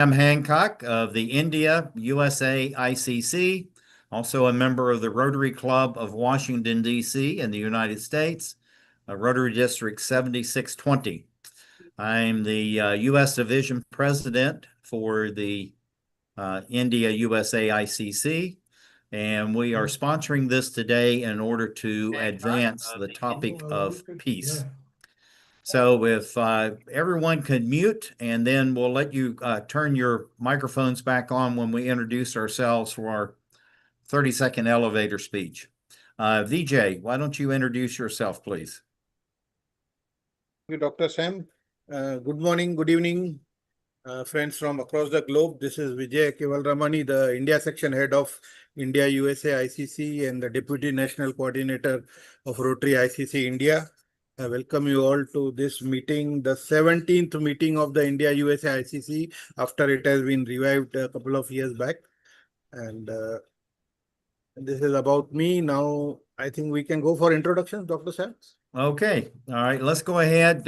I'm Hancock of the India USA ICC, also a member of the Rotary Club of Washington, D.C. in the United States, Rotary District 7620. I'm the U.S. Division President for the India USA ICC, and we are sponsoring this today in order to advance the topic of peace. So if everyone could mute, and then we'll let you turn your microphones back on when we introduce ourselves for our 30-second elevator speech. Vijay, why don't you introduce yourself, please? Thank you, Dr. Sam. Good morning, good evening, friends from across the globe. This is Vijay Kevalramani, the India section head of India USA ICC and the Deputy National Coordinator of Rotary ICC India. I welcome you all to this meeting, the 17th meeting of the India USA ICC after it has been revived a couple of years back. And this is about me. Now, I think we can go for introductions, Dr. Sam. Okay. All right. Let's go ahead.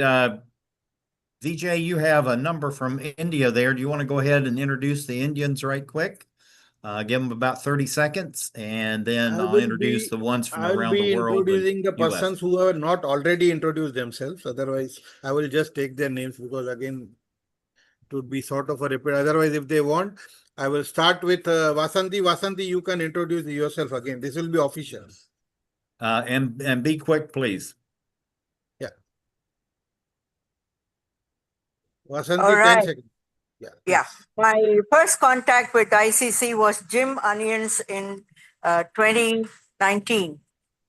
Vijay, you have a number from India there. Do you want to go ahead and introduce the Indians right quick? Give them about 30 seconds, and then I'll introduce the ones from around the world. I'll be introducing the persons who have not already introduced themselves. Otherwise, I will just take their names because, again, it would be sort of a repeat. Otherwise, if they want, I will start with Vasanti. Vasanti, you can introduce yourself again. This will be official. And be quick, please. Yeah. Vasanti, all right. 10 seconds. Yeah. My first contact with ICC was Jim Onions in 2019.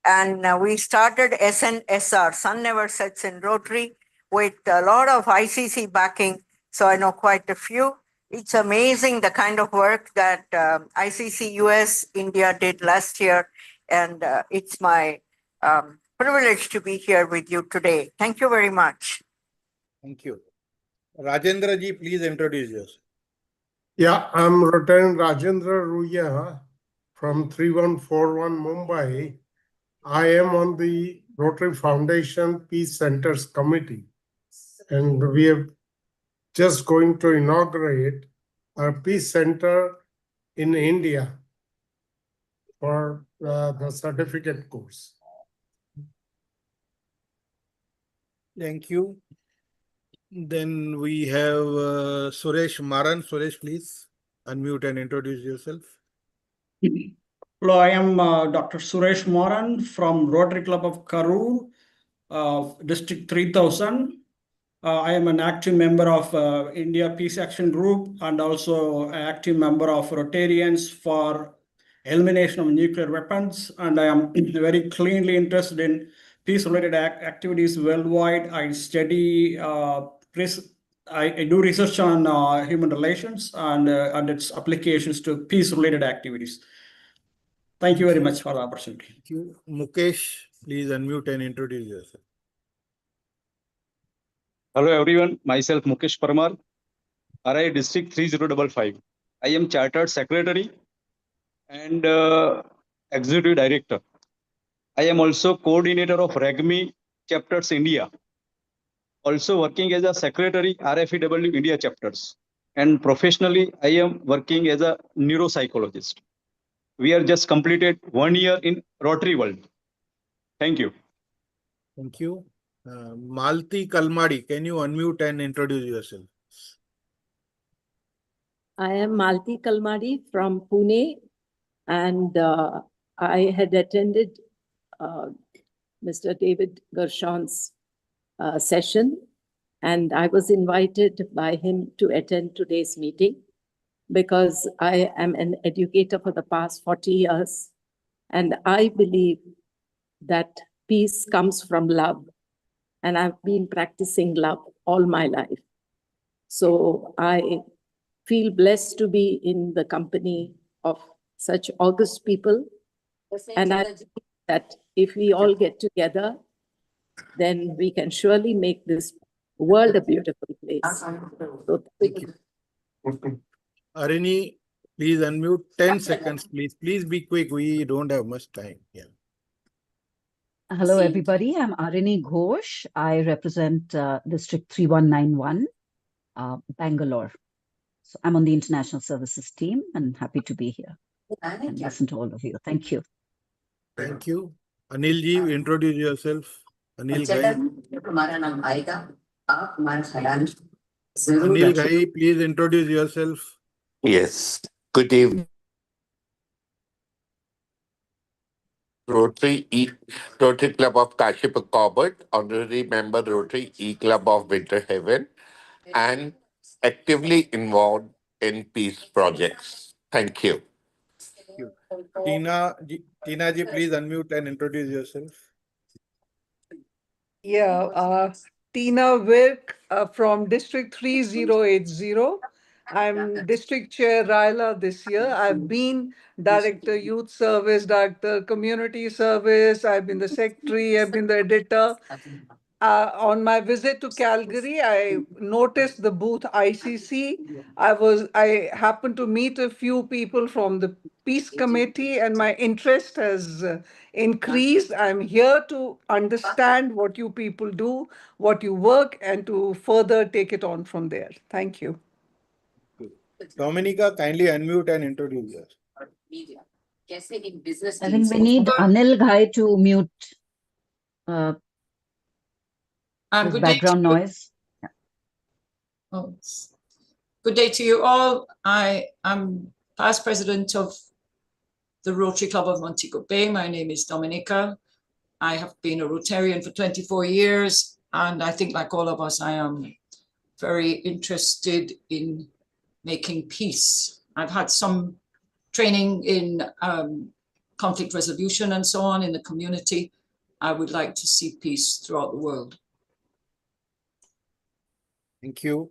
And we started SNSR, Sun Never Sets in Rotary, with a lot of ICC backing. So I know quite a few. It's amazing the kind of work that ICC US India did last year. And it's my privilege to be here with you today. Thank you very much. Thank you. Rajendra ji, please introduce yourself. Yeah, I'm Lieutenant Rajendra Ruya from 3141 Mumbai. I am on the Rotary Foundation Peace Centers Committee, and we are just going to inaugurate our Peace Center in India for the certificate course. Thank you. Then we have Suresh Maran. Suresh, please unmute and introduce yourself. Hello, I am Dr. Suresh Maran from Rotary Club of Karur, District 3000. I am an active member of India Peace Action Group and also an active member of Rotarians for elimination of nuclear weapons. And I am very keenly interested in peace-related activities worldwide. I study, I do research on human relations and its applications to peace-related activities. Thank you very much for the opportunity. Thank you. Mukesh, please unmute and introduce yourself. Hello everyone, myself Mukesh Parmar, RI District 3055. I am Chartered Secretary and Executive Director. I am also Coordinator of REGMI Chapters India. Also working as a Secretary RFEW India Chapters. And professionally, I am working as a neuropsychologist. We are just completed 1 year in Rotary world. Thank you. Thank you. Malti Kalmadi, can you unmute and introduce yourself? I am Malti Kalmadi from Pune, and I had attended Mr. David Gershon's session, and I was invited by him to attend today's meeting because I am an educator for the past 40 years, and I believe that peace comes from love. And I've been practicing love all my life. So I feel blessed to be in the company of such august people. And I think that if we all get together, then we can surely make this world a beautiful place. So thank you. Arini, please unmute 10 seconds, please. Please be quick. We don't have much time. Yeah. Hello, everybody. I'm Arini Ghosh. I represent District 3191, Bangalore. So I'm on the international services team and happy to be here and listen to all of you. Thank you. Thank you. Anil ji, introduce yourself. Anil Ghai. Anil Ghai, please introduce yourself. Yes. Good evening. Rotary Club of Kaship Corbett, honorary member Rotary E Club of Winter Haven, and actively involved in peace projects. Thank you. Tina ji, please unmute and introduce yourself. Yeah, Tina Wirk from District 3080. I'm District Chair Raila this year. I've been Director Youth Service, Director Community Service. I've been the Secretary, I've been the Editor. On my visit to Calgary, I noticed the booth ICC. I happened to meet a few people from the Peace Committee, and my interest has increased. I'm here to understand what you people do, what you work, and to further take it on from there. Thank you. Dominica, kindly unmute and introduce yourself. I think we need Anil Ghai to mute his good day background to you. noise. Oh, good day to you all. I am past president of the Rotary Club of Montego Bay. My name is Dominica. I have been a Rotarian for 24 years, and I think, like all of us, I am very interested in making peace. I've had some training in conflict resolution and so on in the community. I would like to see peace throughout the world. Thank you.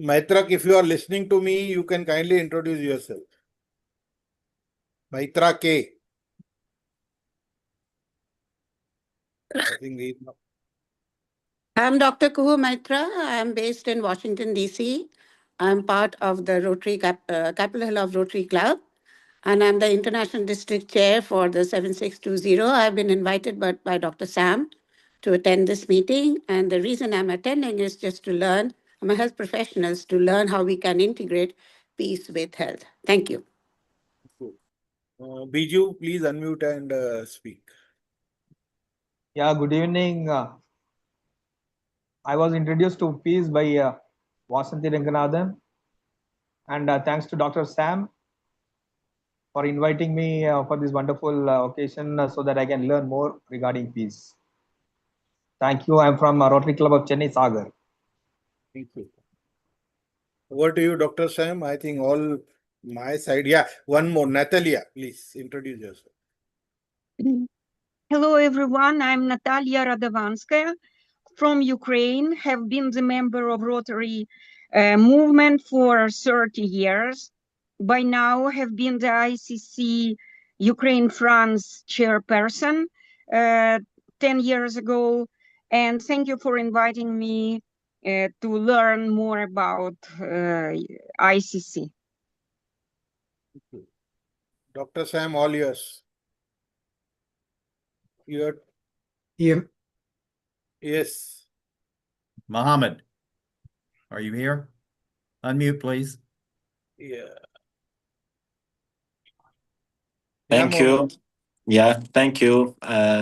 Maitrak, if you are listening to me, you can kindly introduce yourself. Maitra K. I think we... I'm Dr. Kuhu Maitra. I'm based in Washington, D.C. I'm part of the Rotary Capitol Hill of Rotary Club, and I'm the International District Chair for the 7620. I've been invited by Dr. Sam to attend this meeting, and the reason I'm attending is just to learn. I'm a health professional, to learn how we can integrate peace with health. Thank you. Biju, please unmute and speak. Yeah, good evening. I was introduced to peace by Vasanthi Ranganathan, and thanks to Dr. Sam for inviting me for this wonderful occasion so that I can learn more regarding peace. Thank you. I'm from Rotary Club of Chennai Sagar. Thank you. Over to you, Dr. Sam. I think all my side. Yeah, one more. Natalia, please introduce yourself. Hello, everyone. I'm Natalia Radovanskaya from Ukraine, have been the member of Rotary movement for 30 years. By now, have been the ICC Ukraine-France chairperson 10 years ago. And thank you for inviting me to learn more about ICC. Dr. Sam, all yours. You're... Yeah. Yes. Mohammed, are you here? Unmute, please. Yeah. Thank Yeah, you. Mohammed. Yeah, thank you.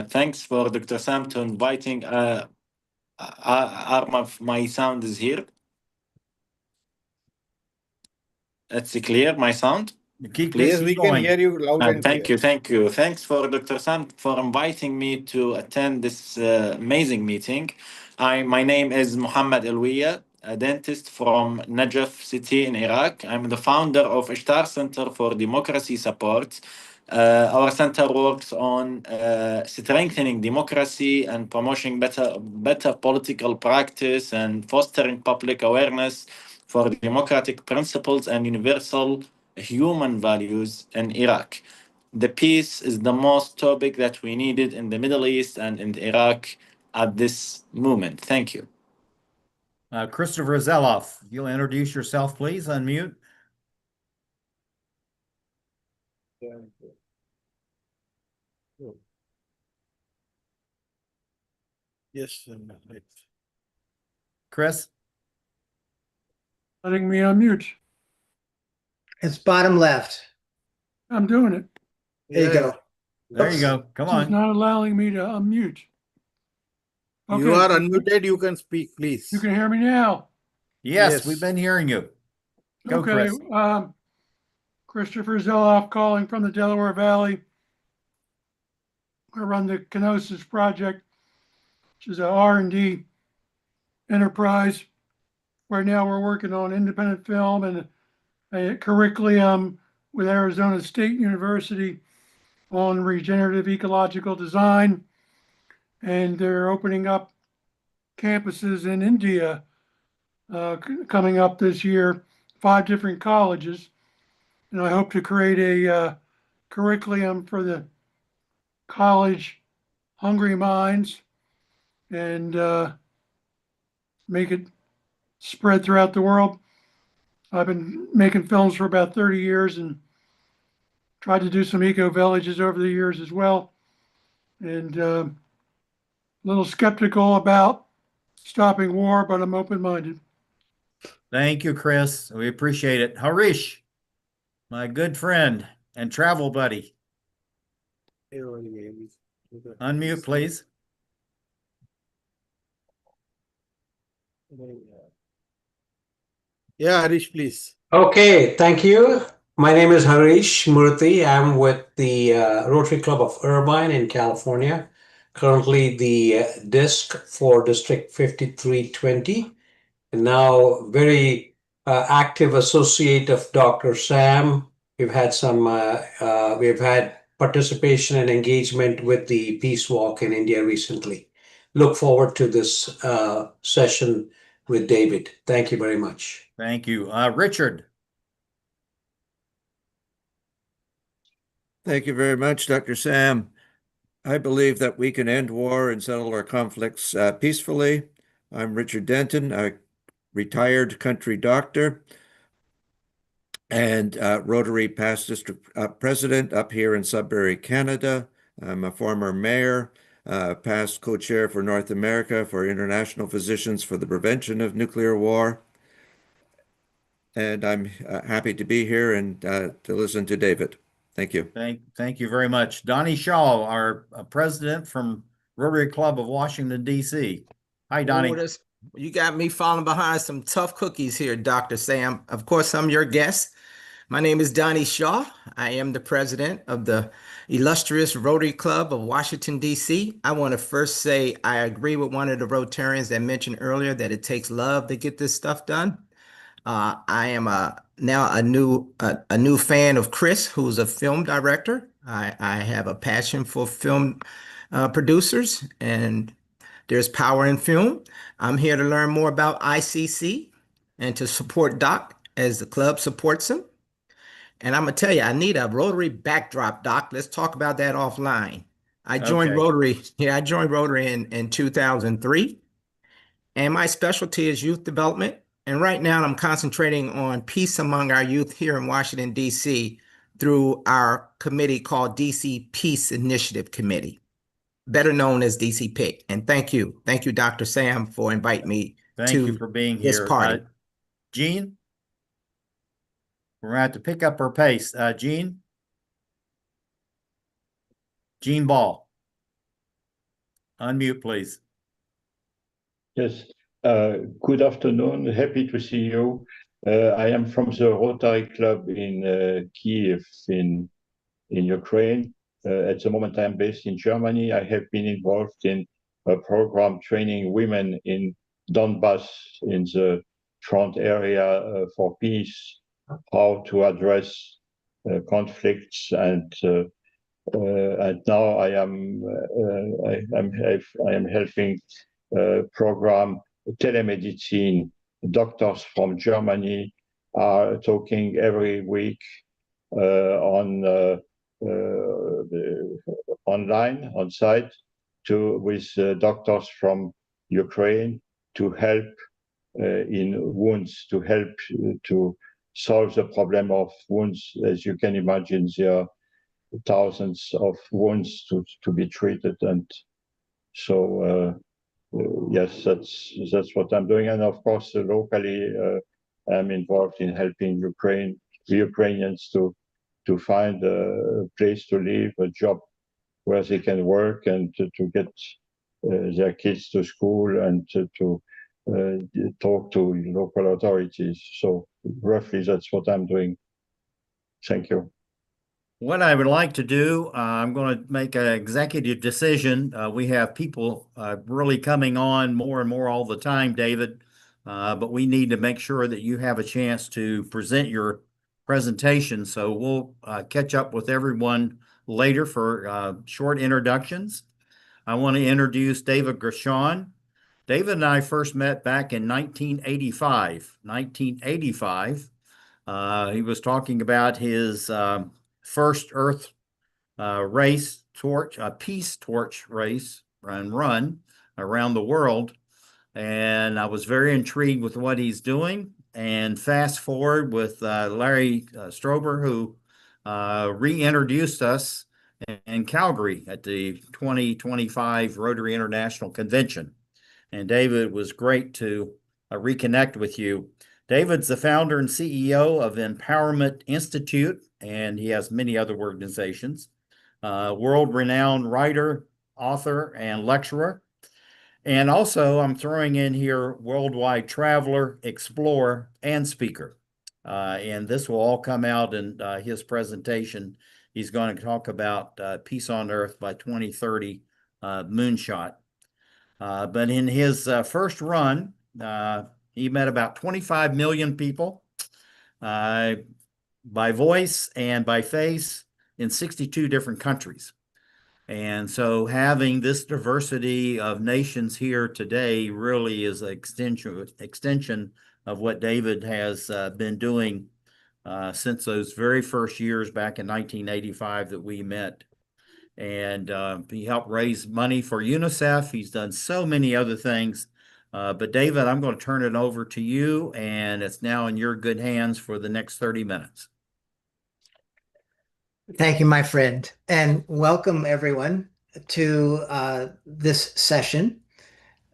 Thanks for Dr. Sam to inviting. My sound is here. It's clear, my sound? Yes, we can hear you loud and Thank clear. you, thank you. Thanks for Dr. Sam for inviting me to attend this amazing meeting. My name is Muhammad Alwiya, a dentist from Najaf city in Iraq. I'm the founder of Ishtar Center for Democracy Support. Our center works on strengthening democracy and promoting better political practice and fostering public awareness for democratic principles and universal human values in Iraq. The peace is the most topic that we needed in the Middle East and in Iraq at this moment. Thank you. Christopher Zeloff, you'll introduce yourself, please. Unmute. Yes. Chris? Letting me unmute. It's bottom left. I'm doing it. There you go. There you go. Come This is on. not allowing me to unmute. You Okay. are unmuted. You can speak, please. You can hear me now. Yes, we've been hearing you. Go, Okay. Chris. Christopher Zeloff calling from the Delaware Valley. I run the Kenosis Project, which is a R&D enterprise. Right now, we're working on independent film and a curriculum with Arizona State University on regenerative ecological design. And they're opening up campuses in India coming up this year, 5 different colleges. And I hope to create a curriculum for the college hungry minds and make it spread throughout the world. I've been making films for about 30 years and tried to do some eco villages over the years as well. And a little skeptical about stopping war, but I'm open-minded. Thank you, Chris. We appreciate it. Harish, my good friend and travel buddy. Unmute, please. Yeah, Harish, please. Okay, thank you. My name is Harish Murthy. I'm with the Rotary Club of Irvine in California, currently the DISC for District 5320, and now very active associate of Dr. Sam. We've had participation and engagement with the Peace Walk in India recently. Look forward to this session with David. Thank you very much. Thank you. Richard. Thank you very much, Dr. Sam. I believe that we can end war and settle our conflicts peacefully. I'm Richard Denton, a retired country doctor and Rotary past district president up here in Sudbury, Canada. I'm a former mayor, past co-chair for North America for International Physicians for the Prevention of Nuclear War. And I'm happy to be here and to listen to David. Thank you. Thank you very much. Donnie Shaw, our president from Rotary Club of Washington, D.C. Hi, Donnie. Oh, you got me falling behind some tough cookies here, Dr. Sam. Of course, I'm your guest. My name is Donnie Shaw. I am the president of the illustrious Rotary Club of Washington, D.C. I want to first say I agree with one of the Rotarians that mentioned earlier that it takes love to get this stuff done. I am now a new fan of Chris, who's a film director. I have a passion for film producers, and there's power in film. I'm here to learn more about ICC and to support Doc as the club supports him. And I'm gonna tell you, I need a Rotary backdrop, Doc. Let's talk about that offline. I joined Rotary. Yeah, I joined Rotary in 2003, and my specialty is youth development. And right now I'm concentrating on peace among our youth here in Washington, D.C. through our committee called DC Peace Initiative Committee, better known as DCP. And thank you. Thank you, Dr. Sam, for inviting me Thank you for being this here. party. Jean? We're going to have to pick up our pace. Jean? Jean Ball. Unmute, please. Yes. Good afternoon. Happy to see you. I am from the Rotary Club in Kiev in Ukraine. At the moment, I am based in Germany. I have been involved in a program training women in Donbass in the front area for peace, how to address conflicts, and now I am helping program telemedicine. Doctors from Germany are talking every week online on site with doctors from Ukraine to help in wounds, to help to solve the problem of wounds. As you can imagine, they are thousands of wounds to be treated. And so, yes, that's what I'm doing. And of course, locally, I'm involved in helping the Ukrainians to find a place to live, a job where they can work, and to get their kids to school, and to talk to local authorities. So roughly that's what I'm doing. Thank you. What I would like to do, I'm going to make an executive decision. We have people really coming on more and more all the time, David, but we need to make sure that you have a chance to present your presentation. So we'll catch up with everyone later for short introductions. I want to introduce David Gershon. David and I first met back in 1985. 1985. He was talking about his first Earth race torch, peace torch race and run around the world. And I was very intrigued with what he's doing. And fast forward with Larry Strober, who reintroduced us in Calgary at the 2025 Rotary International Convention. And David, it was great to reconnect with you. David's the founder and CEO of Empowerment Institute, and he has many other organizations. World-renowned writer, author, and lecturer. And also, I'm throwing in here worldwide traveler, explorer, and speaker. And this will all come out in his presentation. He's going to talk about Peace on Earth by 2030 moonshot. But in his first run, he met about 25 million people by voice and by face in 62 different countries. And so having this diversity of nations here today really is an extension of what David has been doing since those very first years back in 1985 that we met. And he helped raise money for UNICEF. He's done so many other things. But David, I'm going to turn it over to you, and it's now in your good hands for the next 30 minutes. Thank you, my friend, and welcome everyone to this session.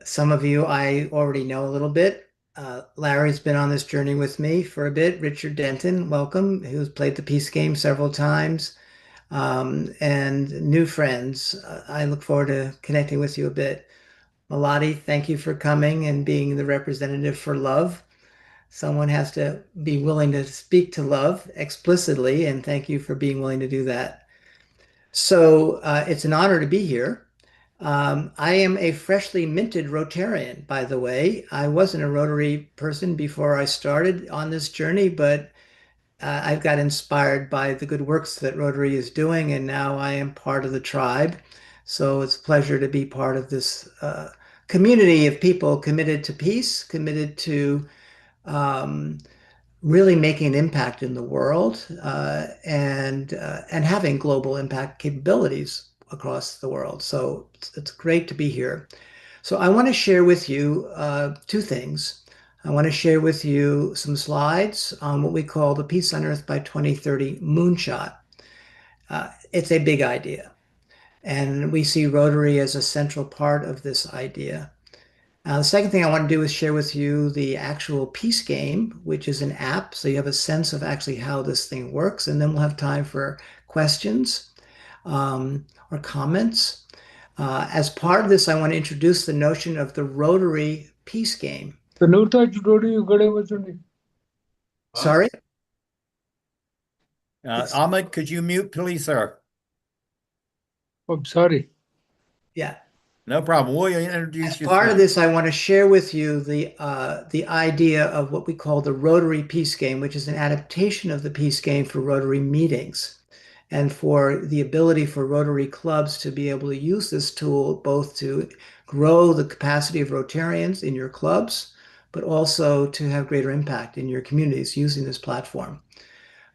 Some of you I already know a little bit. Larry's been on this journey with me for a bit. Richard Denton, welcome, who's played the peace game several times. And new friends, I look forward to connecting with you a bit. Malati, thank you for coming and being the representative for love. Someone has to be willing to speak to love explicitly, and thank you for being willing to do that. So it's an honor to be here. I am a freshly minted Rotarian, by the way. I wasn't a Rotary person before I started on this journey, but I've got inspired by the good works that Rotary is doing, and now I am part of the tribe. So it's a pleasure to be part of this community of people committed to peace, committed to really making an impact in the world, and having global impact capabilities across the world. So it's great to be here. So I want to share with you two things. I want to share with you some slides on what we call the Peace on Earth by 2030 moonshot. It's a big idea, and we see Rotary as a central part of this idea. The second thing I want to do is share with you the actual peace game, which is an app, so you have a sense of actually how this thing works, and then we'll have time for questions or comments. As part of this, I want to introduce the notion of the Rotary peace game. Sorry? Ahmed, could you mute, please, sir? I'm sorry. Yeah. No problem. We'll introduce you. Part of this, I want to share with you the idea of what we call the Rotary peace game, which is an adaptation of the peace game for Rotary meetings, and for the ability for Rotary clubs to be able to use this tool both to grow the capacity of Rotarians in your clubs, but also to have greater impact in your communities using this platform,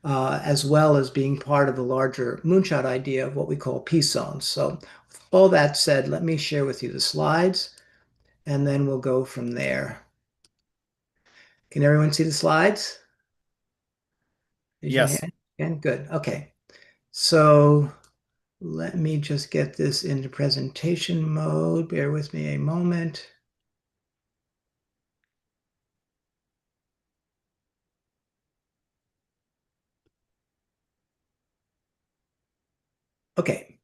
as well as being part of the larger moonshot idea of what we call peace zones. So with all that said, let me share with you the slides, and then we'll go from there. Can everyone see the slides? Raise your Yes. hand again? Good. Okay. So Let me just get this into presentation mode. Bear with me a moment. Okay,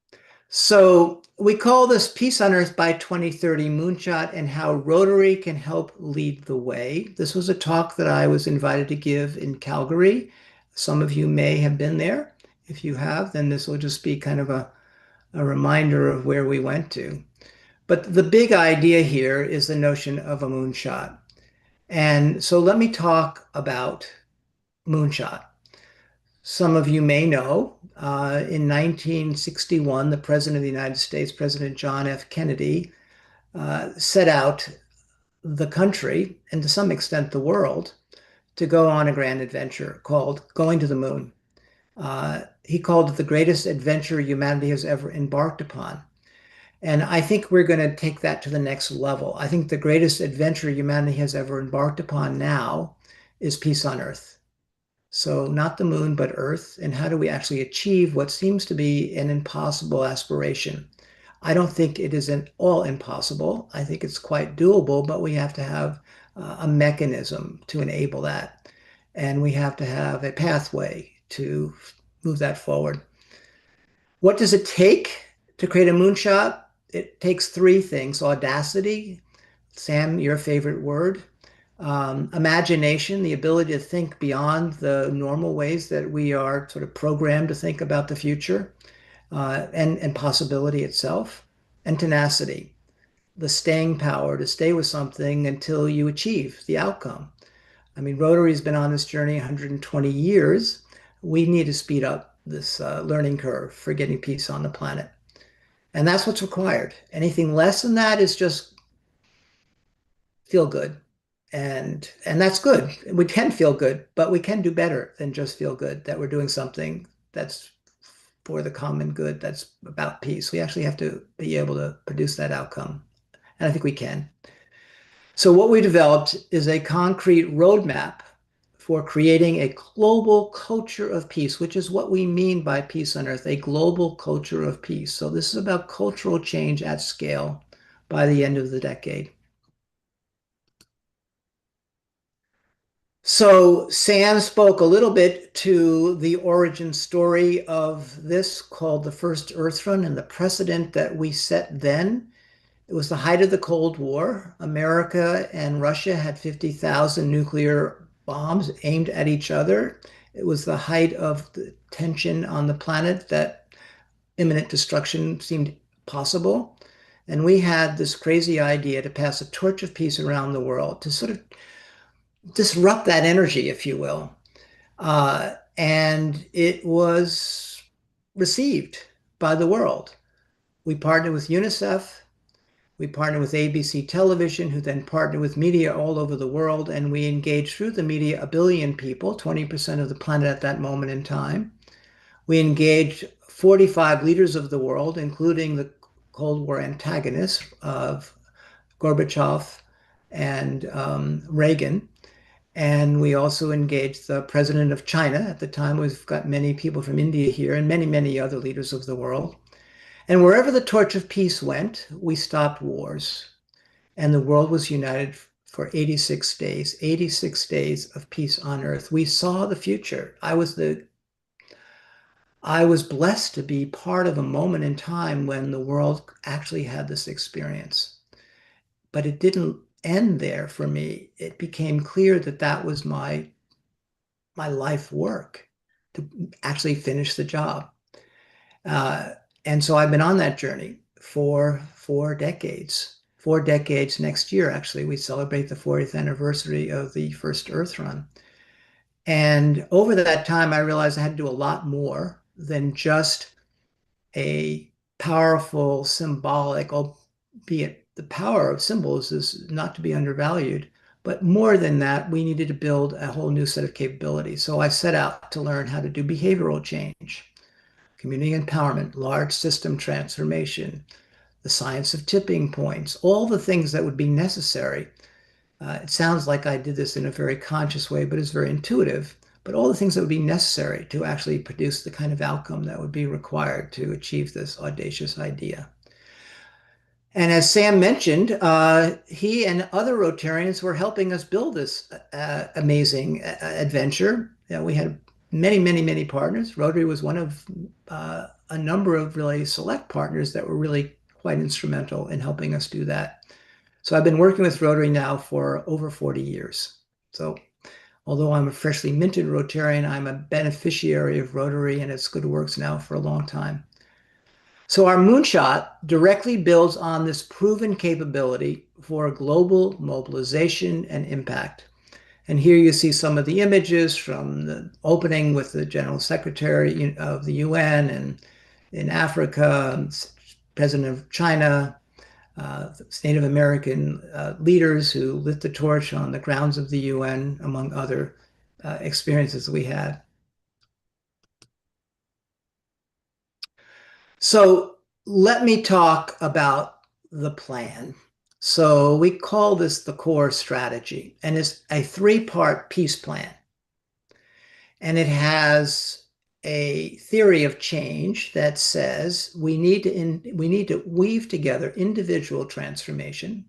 so we call this Peace on Earth by 2030 Moonshot and how Rotary can help lead the way. This was a talk that I was invited to give in Calgary. Some of you may have been there. If you have, then this will just be kind of a reminder of where we went to. But the big idea here is the notion of a moonshot. And so let me talk about moonshot. Some of you may know, in 1961, the President of the United States, President John F. Kennedy, set out the country, and to some extent the world, to go on a grand adventure called going to the moon. He called it the greatest adventure humanity has ever embarked upon. And I think we're going to take that to the next level. I think the greatest adventure humanity has ever embarked upon now is peace on Earth. So not the moon, but Earth. And how do we actually achieve what seems to be an impossible aspiration? I don't think it is at all impossible. I think it's quite doable, but we have to have a mechanism to enable that. And we have to have a pathway to move that forward. What does it take to create a moonshot? It takes three things: audacity, Sam, your favorite word, imagination, the ability to think beyond the normal ways that we are sort of programmed to think about the future, and possibility itself, and tenacity, the staying power to stay with something until you achieve the outcome. I mean, Rotary's been on this journey 120 years. We need to speed up this learning curve for getting peace on the planet. And that's what's required. Anything less than that is just feel good. And that's good. We can feel good, but we can do better than just feel good, that we're doing something that's for the common good, that's about peace. We actually have to be able to produce that outcome. And I think we can. So what we developed is a concrete roadmap for creating a global culture of peace, which is what we mean by peace on Earth, a global culture of peace. So this is about cultural change at scale by the end of the decade. So Sam spoke a little bit to the origin story of this, called the first Earth Run, and the precedent that we set then. It was the height of the Cold War. America and Russia had 50,000 nuclear bombs aimed at each other. It was the height of the tension on the planet that imminent destruction seemed possible. And we had this crazy idea to pass a torch of peace around the world, to sort of disrupt that energy, if you will. And it was received by the world. We partnered with UNICEF. We partnered with ABC Television, who then partnered with media all over the world, and we engaged through the media 1 billion people, 20% of the planet at that moment in time. We engaged 45 leaders of the world, including the Cold War antagonists of Gorbachev and Reagan. And we also engaged the president of China at the time. We've got many people from India here and many, many other leaders of the world. And wherever the torch of peace went, we stopped wars. And the world was united for 86 days of peace on Earth. We saw the future. I was blessed to be part of a moment in time when the world actually had this experience. But it didn't end there for me. It became clear that that was my life work, to actually finish the job. And so I've been on that journey for 4 decades. 4 decades next year, actually. We celebrate the 40th anniversary of the first Earth Run. And over that time, I realized I had to do a lot more than just a powerful symbolic, albeit the power of symbols is not to be undervalued. But more than that, we needed to build a whole new set of capabilities. So I set out to learn how to do behavioral change, community empowerment, large system transformation, the science of tipping points, all the things that would be necessary. It sounds like I did this in a very conscious way, but it's very intuitive. but all the things that would be necessary to actually produce the kind of outcome that would be required to achieve this audacious idea. And as Sam mentioned, he and other Rotarians were helping us build this amazing adventure. We had many, many, many partners. Rotary was one of a number of really select partners that were really quite instrumental in helping us do that. So I've been working with Rotary now for over 40 years. So although I'm a freshly minted Rotarian, I'm a beneficiary of Rotary and its good works now for a long time. So our moonshot directly builds on this proven capability for global mobilization and impact. And here you see some of the images from the opening with the General Secretary of the UN and in Africa, President of China, Native American leaders who lit the torch on the grounds of the UN, among other experiences we had. So let me talk about the plan. So we call this the core strategy, and it's a three-part peace plan. And it has a theory of change that says we need to weave together individual transformation,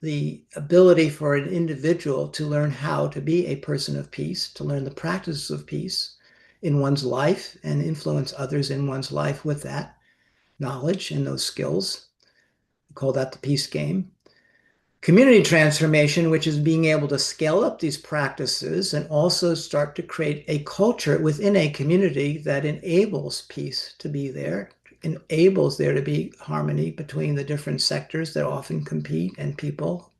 the ability for an individual to learn how to be a person of peace, to learn the practices of peace in one's life and influence others in one's life with that knowledge and those skills. We call that the peace game. Community transformation, which is being able to scale up these practices and also start to create a culture within a community that enables peace to be there, enables there to be harmony between the different sectors that often compete and people.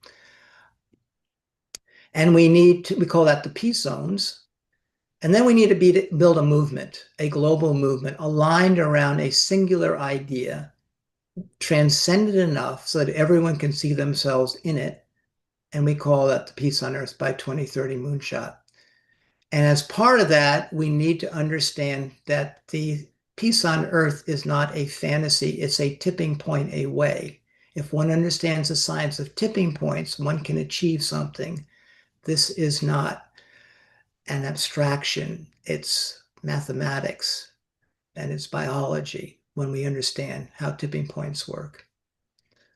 And we call that the peace zones. And then we need to build a movement, a global movement aligned around a singular idea, transcendent enough so that everyone can see themselves in it. And we call that the Peace on Earth by 2030 moonshot. And as part of that, we need to understand that the peace on Earth is not a fantasy, it's a tipping point away. If one understands the science of tipping points, one can achieve something. This is not an abstraction, it's mathematics and it's biology when we understand how tipping points work.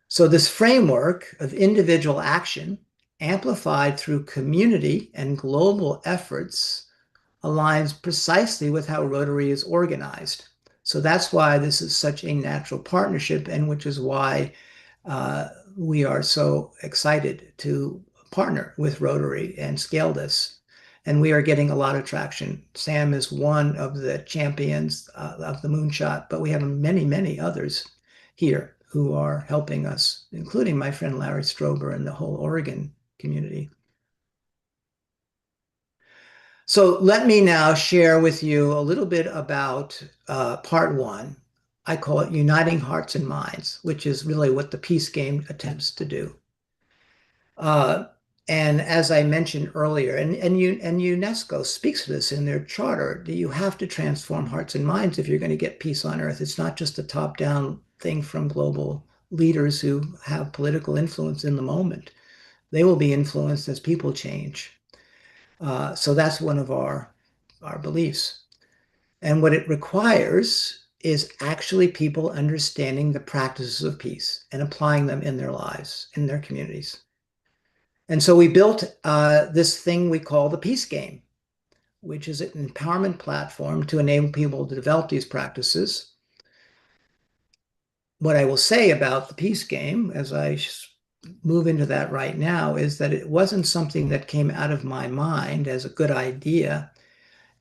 So this framework of individual action, amplified through community and global efforts, aligns precisely with how Rotary is organized. So that's why this is such a natural partnership, and which is why we are so excited to partner with Rotary and scale this. And we are getting a lot of traction. Sam is one of the champions of the moonshot, but we have many, many others here who are helping us, including my friend Larry Strober and the whole Oregon community. So let me now share with you a little bit about part one. I call it Uniting Hearts and Minds, which is really what the peace game attempts to do. And as I mentioned earlier, and UNESCO speaks to this in their charter, that you have to transform hearts and minds if you're going to get peace on Earth. It's not just a top-down thing from global leaders who have political influence in the moment. They will be influenced as people change. So that's one of our beliefs. And what it requires is actually people understanding the practices of peace and applying them in their lives, in their communities. And so we built this thing we call the Peace Game, which is an empowerment platform to enable people to develop these practices. What I will say about the Peace Game, as I move into that right now, is that it wasn't something that came out of my mind as a good idea.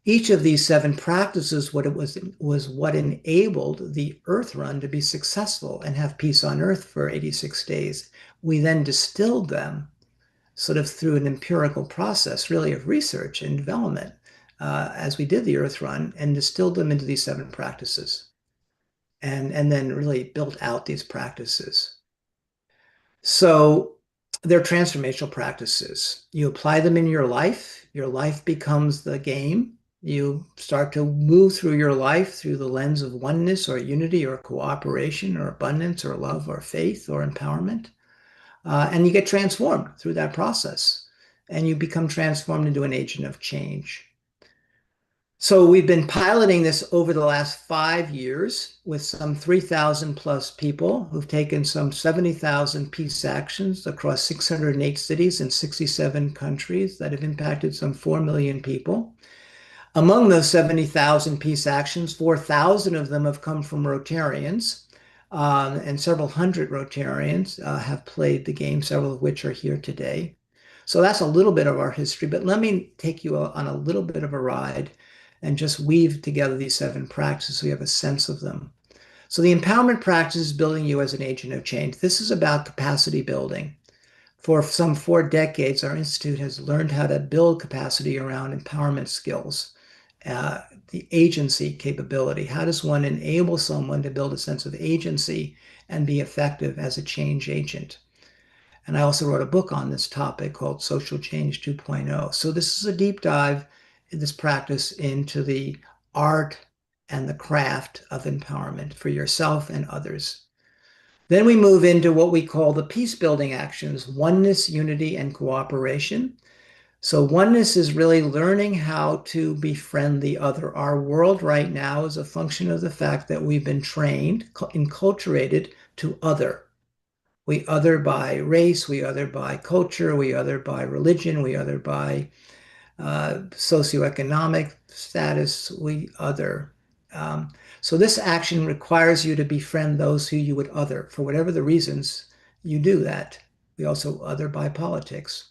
Each of these 7 practices, was what enabled the Earth Run to be successful and have peace on Earth for 86 days. We then distilled them sort of through an empirical process, really, of research and development as we did the Earth Run, and distilled them into these 7 practices, and then really built out these practices. So they're transformational practices. You apply them in your life becomes the game. You start to move through your life through the lens of oneness or unity or cooperation or abundance or love or faith or empowerment. And you get transformed through that process, and you become transformed into an agent of change. So we've been piloting this over the last 5 years with some 3,000 plus people who've taken some 70,000 peace actions across 608 cities in 67 countries that have impacted some 4 million people. Among those 70,000 peace actions, 4,000 of them have come from Rotarians, and several hundred Rotarians have played the game, several of which are here today. So that's a little bit of our history, but let me take you on a little bit of a ride and just weave together these 7 practices so you have a sense of them. So the empowerment practice is building you as an agent of change. This is about capacity building. For some 4 decades, our institute has learned how to build capacity around empowerment skills, the agency capability. How does one enable someone to build a sense of agency and be effective as a change agent? And I also wrote a book on this topic called Social Change 2.0. So this is a deep dive in this practice into the art and the craft of empowerment for yourself and others. Then we move into what we call the peace building actions: oneness, unity, and cooperation. So oneness is really learning how to befriend the other. Our world right now is a function of the fact that we've been trained, enculturated to other. We other by race, we other by culture, we other by religion, we other by socioeconomic status, we other. So this action requires you to befriend those who you would other. For whatever the reasons, you do that. We also other by politics.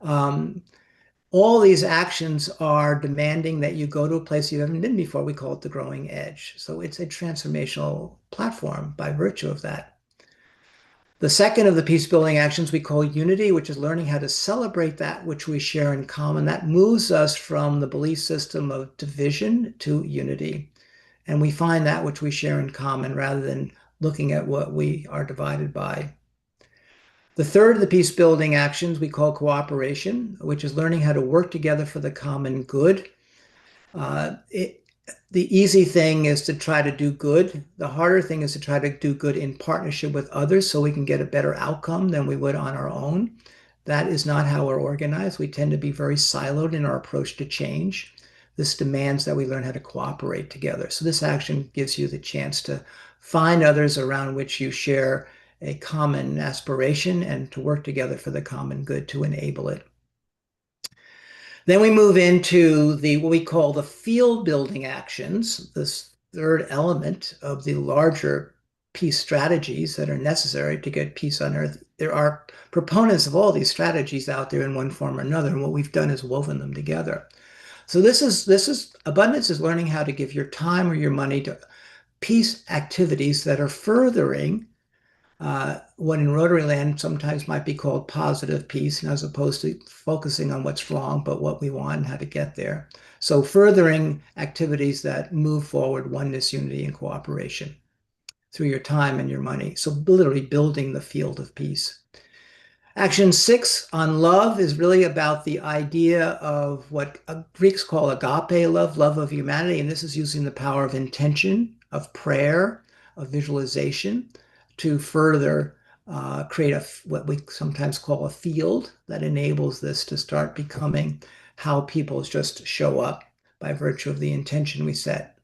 All these actions are demanding that you go to a place you haven't been before. We call it the growing edge. So it's a transformational platform by virtue of that. The second of the peace building actions we call unity, which is learning how to celebrate that which we share in common. That moves us from the belief system of division to unity. And we find that which we share in common rather than looking at what we are divided by. The third of the peace building actions we call cooperation, which is learning how to work together for the common good. The easy thing is to try to do good. The harder thing is to try to do good in partnership with others so we can get a better outcome than we would on our own. That is not how we're organized. We tend to be very siloed in our approach to change. This demands that we learn how to cooperate together. So this action gives you the chance to find others around which you share a common aspiration and to work together for the common good to enable it. Then we move into what we call the field building actions, this third element of the larger peace strategies that are necessary to get peace on earth. There are proponents of all these strategies out there in one form or another, and what we've done is woven them together. So this is abundance is learning how to give your time or your money to peace activities that are furthering what in Rotary land sometimes might be called positive peace, and as opposed to focusing on what's wrong, but what we want and how to get there. So furthering activities that move forward oneness, unity, and cooperation through your time and your money. So literally building the field of peace. Action 6 on love is really about the idea of what Greeks call agape love, love of humanity. And this is using the power of intention, of prayer, of visualization to further create what we sometimes call a field that enables this to start becoming how people just show up by virtue of the intention we set.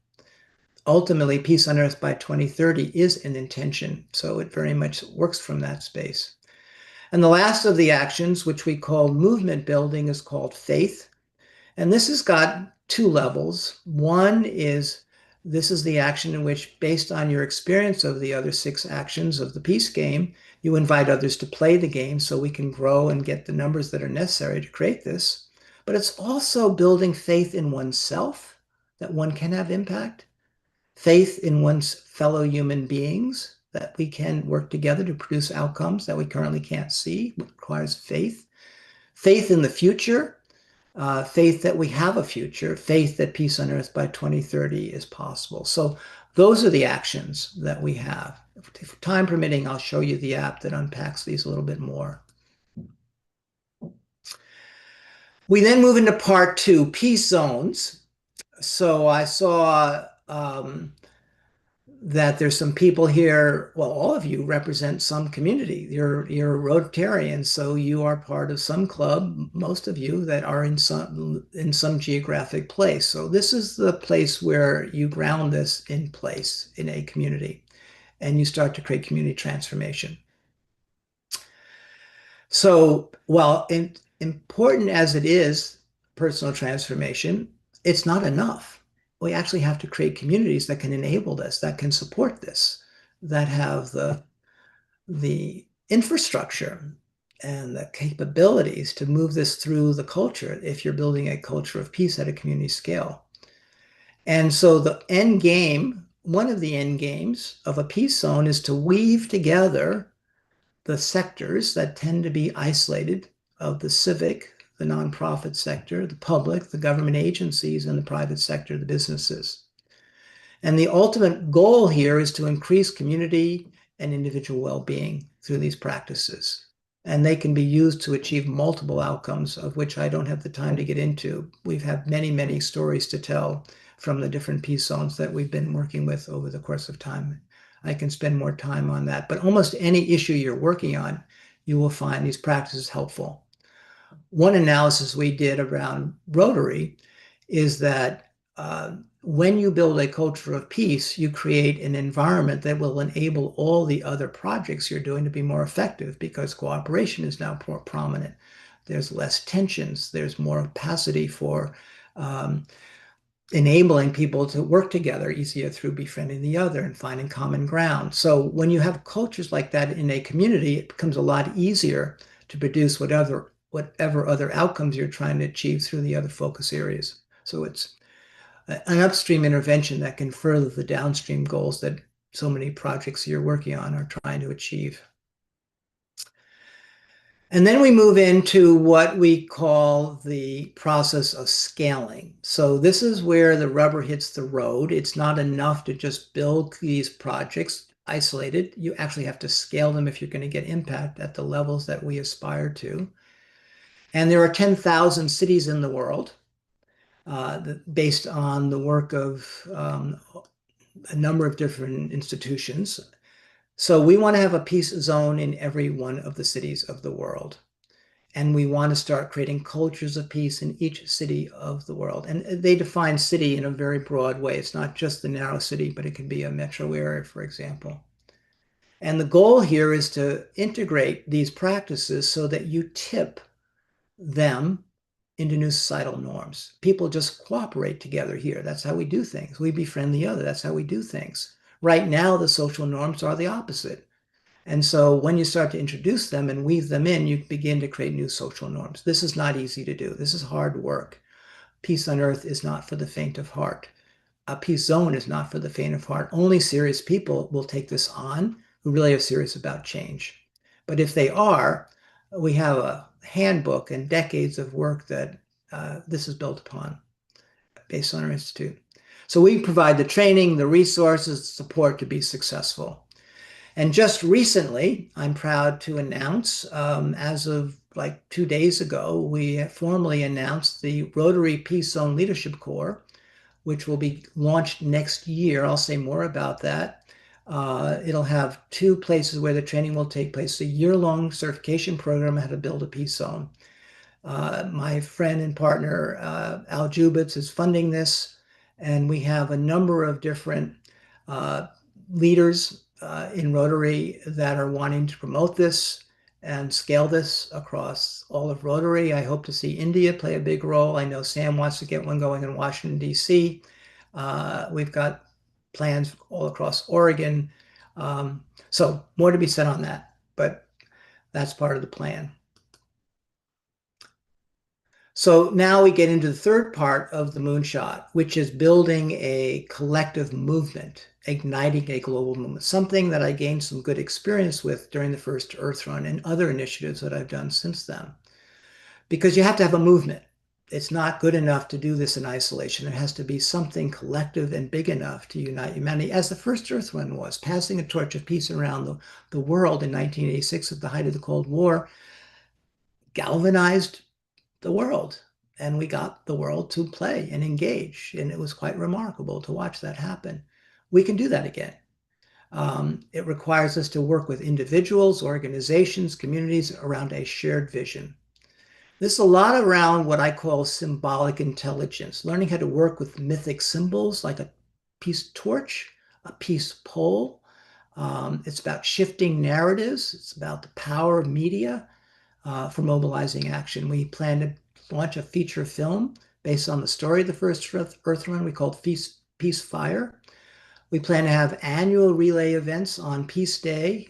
Ultimately, peace on earth by 2030 is an intention. So it very much works from that space. And the last of the actions, which we call movement building, is called faith. And this has got 2 levels. One is this is the action in which, based on your experience of the other 6 actions of the peace game, you invite others to play the game so we can grow and get the numbers that are necessary to create this. But it's also building faith in oneself, that one can have impact, faith in one's fellow human beings, that we can work together to produce outcomes that we currently can't see. It requires faith. Faith in the future, faith that we have a future, faith that peace on earth by 2030 is possible. So those are the actions that we have. If time permitting, I'll show you the app that unpacks these a little bit more. We then move into part 2, peace zones. So I saw that there's some people here, well, all of you represent some community. You're Rotarians, so you are part of some club, most of you that are in some geographic place. So this is the place where you ground this in place in a community, and you start to create community transformation. So while important as it is, personal transformation, it's not enough. We actually have to create communities that can enable this, that can support this, that have the infrastructure and the capabilities to move this through the culture if you're building a culture of peace at a community scale. And so the end game, one of the end games of a peace zone is to weave together the sectors that tend to be isolated of the civic, the nonprofit sector, the public, the government agencies, and the private sector, the businesses. And the ultimate goal here is to increase community and individual well-being through these practices. And they can be used to achieve multiple outcomes, of which I don't have the time to get into. We've had many, many stories to tell from the different peace zones that we've been working with over the course of time. I can spend more time on that. But almost any issue you're working on, you will find these practices helpful. One analysis we did around Rotary is that when you build a culture of peace, you create an environment that will enable all the other projects you're doing to be more effective because cooperation is now more prominent. There's less tensions. There's more capacity for enabling people to work together easier through befriending the other and finding common ground. So when you have cultures like that in a community, it becomes a lot easier to produce whatever other outcomes you're trying to achieve through the other focus areas. So it's an upstream intervention that can further the downstream goals that so many projects you're working on are trying to achieve. And then we move into what we call the process of scaling. So this is where the rubber hits the road. It's not enough to just build these projects isolated. You actually have to scale them if you're going to get impact at the levels that we aspire to. And there are 10,000 cities in the world based on the work of a number of different institutions. So we want to have a peace zone in every one of the cities of the world. And we want to start creating cultures of peace in each city of the world. And they define city in a very broad way. It's not just the narrow city, but it can be a metro area, for example. And the goal here is to integrate these practices so that you tip them into new societal norms. People just cooperate together here. That's how we do things. We befriend the other. That's how we do things. Right now, the social norms are the opposite. And so when you start to introduce them and weave them in, you begin to create new social norms. This is not easy to do. This is hard work. Peace on earth is not for the faint of heart. A peace zone is not for the faint of heart. Only serious people will take this on who really are serious about change. But if they are, we have a handbook and decades of work that this is built upon based on our institute. So we provide the training, the resources, the support to be successful. And just recently, I'm proud to announce, as of like 2 days ago, we formally announced the Rotary Peace Zone Leadership Corps, which will be launched next year. I'll say more about that. It'll have 2 places where the training will take place, a year-long certification program on how to build a peace zone. My friend and partner, Al Jubitz, is funding this, and we have a number of different leaders in Rotary that are wanting to promote this and scale this across all of Rotary. I hope to see India play a big role. I know Sam wants to get one going in Washington, D.C. We've got plans all across Oregon. So more to be said on that, but that's part of the plan. So now we get into the third part of the moonshot, which is building a collective movement, igniting a global movement, something that I gained some good experience with during the first Earth Run and other initiatives that I've done since then. Because you have to have a movement. It's not good enough to do this in isolation. It has to be something collective and big enough to unite humanity, as the first Earth Run was, passing a torch of peace around the world in 1986 at the height of the Cold War, galvanized the world, and we got the world to play and engage, and it was quite remarkable to watch that happen. We can do that again. It requires us to work with individuals, organizations, communities around a shared vision. This is a lot around what I call symbolic intelligence, learning how to work with mythic symbols like a peace torch, a peace pole. It's about shifting narratives. It's about the power of media for mobilizing action. We plan to launch a feature film based on the story of the first Earth Run we called Peace Fire. We plan to have annual relay events on Peace Day,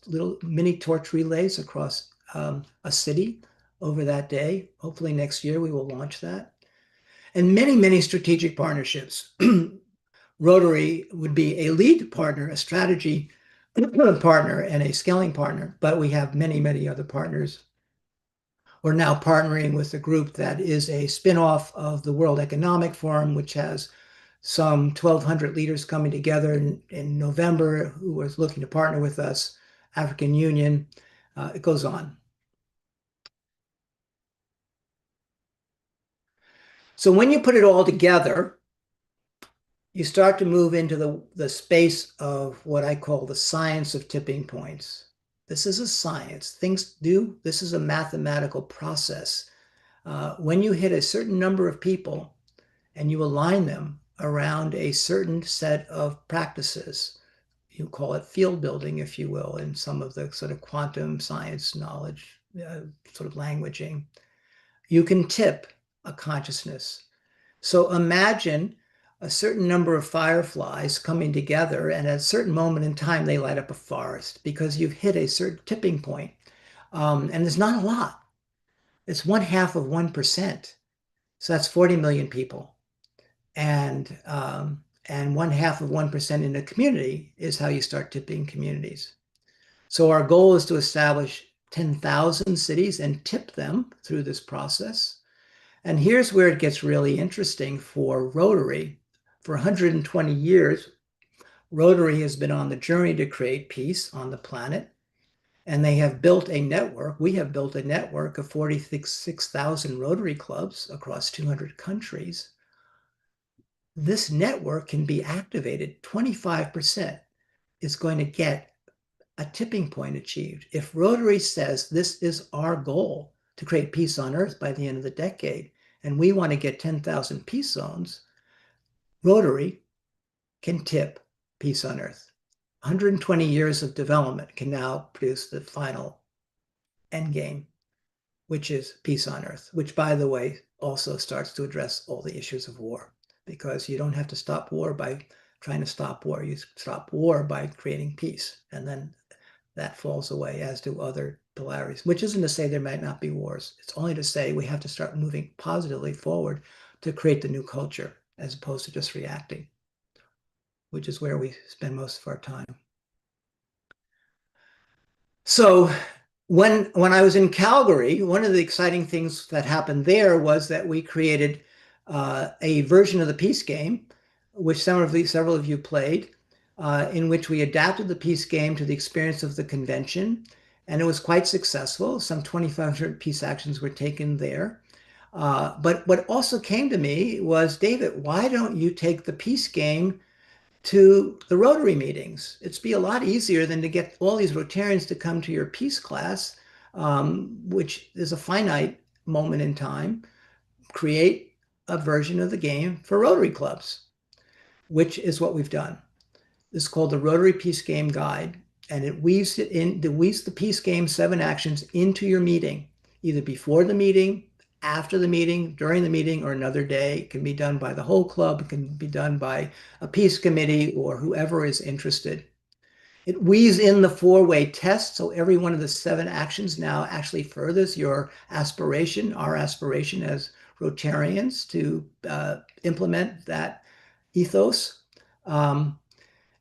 little mini torch relays across a city over that day. Hopefully next year we will launch that. And many, many strategic partnerships. Rotary would be a lead partner, a strategy partner, and a scaling partner, but we have many, many other partners. We're now partnering with a group that is a spinoff of the World Economic Forum, which has some 1,200 leaders coming together in November who was looking to partner with us, African Union. It goes on. So when you put it all together, you start to move into the space of what I call the science of tipping points. This is a science. This is a mathematical process. When you hit a certain number of people and you align them around a certain set of practices, you call it field building, if you will, in some of the sort of quantum science knowledge, sort of languaging, you can tip a consciousness. So imagine a certain number of fireflies coming together, and at a certain moment in time, they light up a forest because you've hit a certain tipping point. And there's not a lot. It's 1/2 of 1%. So that's 40 million people. And 1/2 of 1% in a community is how you start tipping communities. So our goal is to establish 10,000 cities and tip them through this process. And here's where it gets really interesting for Rotary. For 120 years, Rotary has been on the journey to create peace on the planet. And they have built a network. We have built a network of 46,000 Rotary clubs across 200 countries. This network can be activated. 25% is going to get a tipping point achieved. If Rotary says this is our goal to create peace on Earth by the end of the decade, and we want to get 10,000 peace zones, Rotary can tip peace on Earth. 120 years of development can now produce the final end game, which is peace on Earth, which, by the way, also starts to address all the issues of war, because you don't have to stop war by trying to stop war. You stop war by creating peace, and then that falls away, as do other polarities, which isn't to say there might not be wars. It's only to say we have to start moving positively forward to create the new culture, as opposed to just reacting, which is where we spend most of our time. So when I was in Calgary, one of the exciting things that happened there was that we created a version of the peace game, which several of you played, in which we adapted the peace game to the experience of the convention. And it was quite successful. Some 2,500 peace actions were taken there. But what also came to me was, David, why don't you take the peace game to the Rotary meetings? It'd be a lot easier than to get all these Rotarians to come to your peace class, which is a finite moment in time. Create a version of the game for Rotary clubs, which is what we've done. This is called the Rotary Peace Game Guide, and it weaves the peace game 7 actions into your meeting, either before the meeting, after the meeting, during the meeting, or another day. It can be done by the whole club. It can be done by a peace committee or whoever is interested. It weaves in the 4-way test, so every one of the 7 actions now actually furthers your aspiration, our aspiration as Rotarians, to implement that ethos.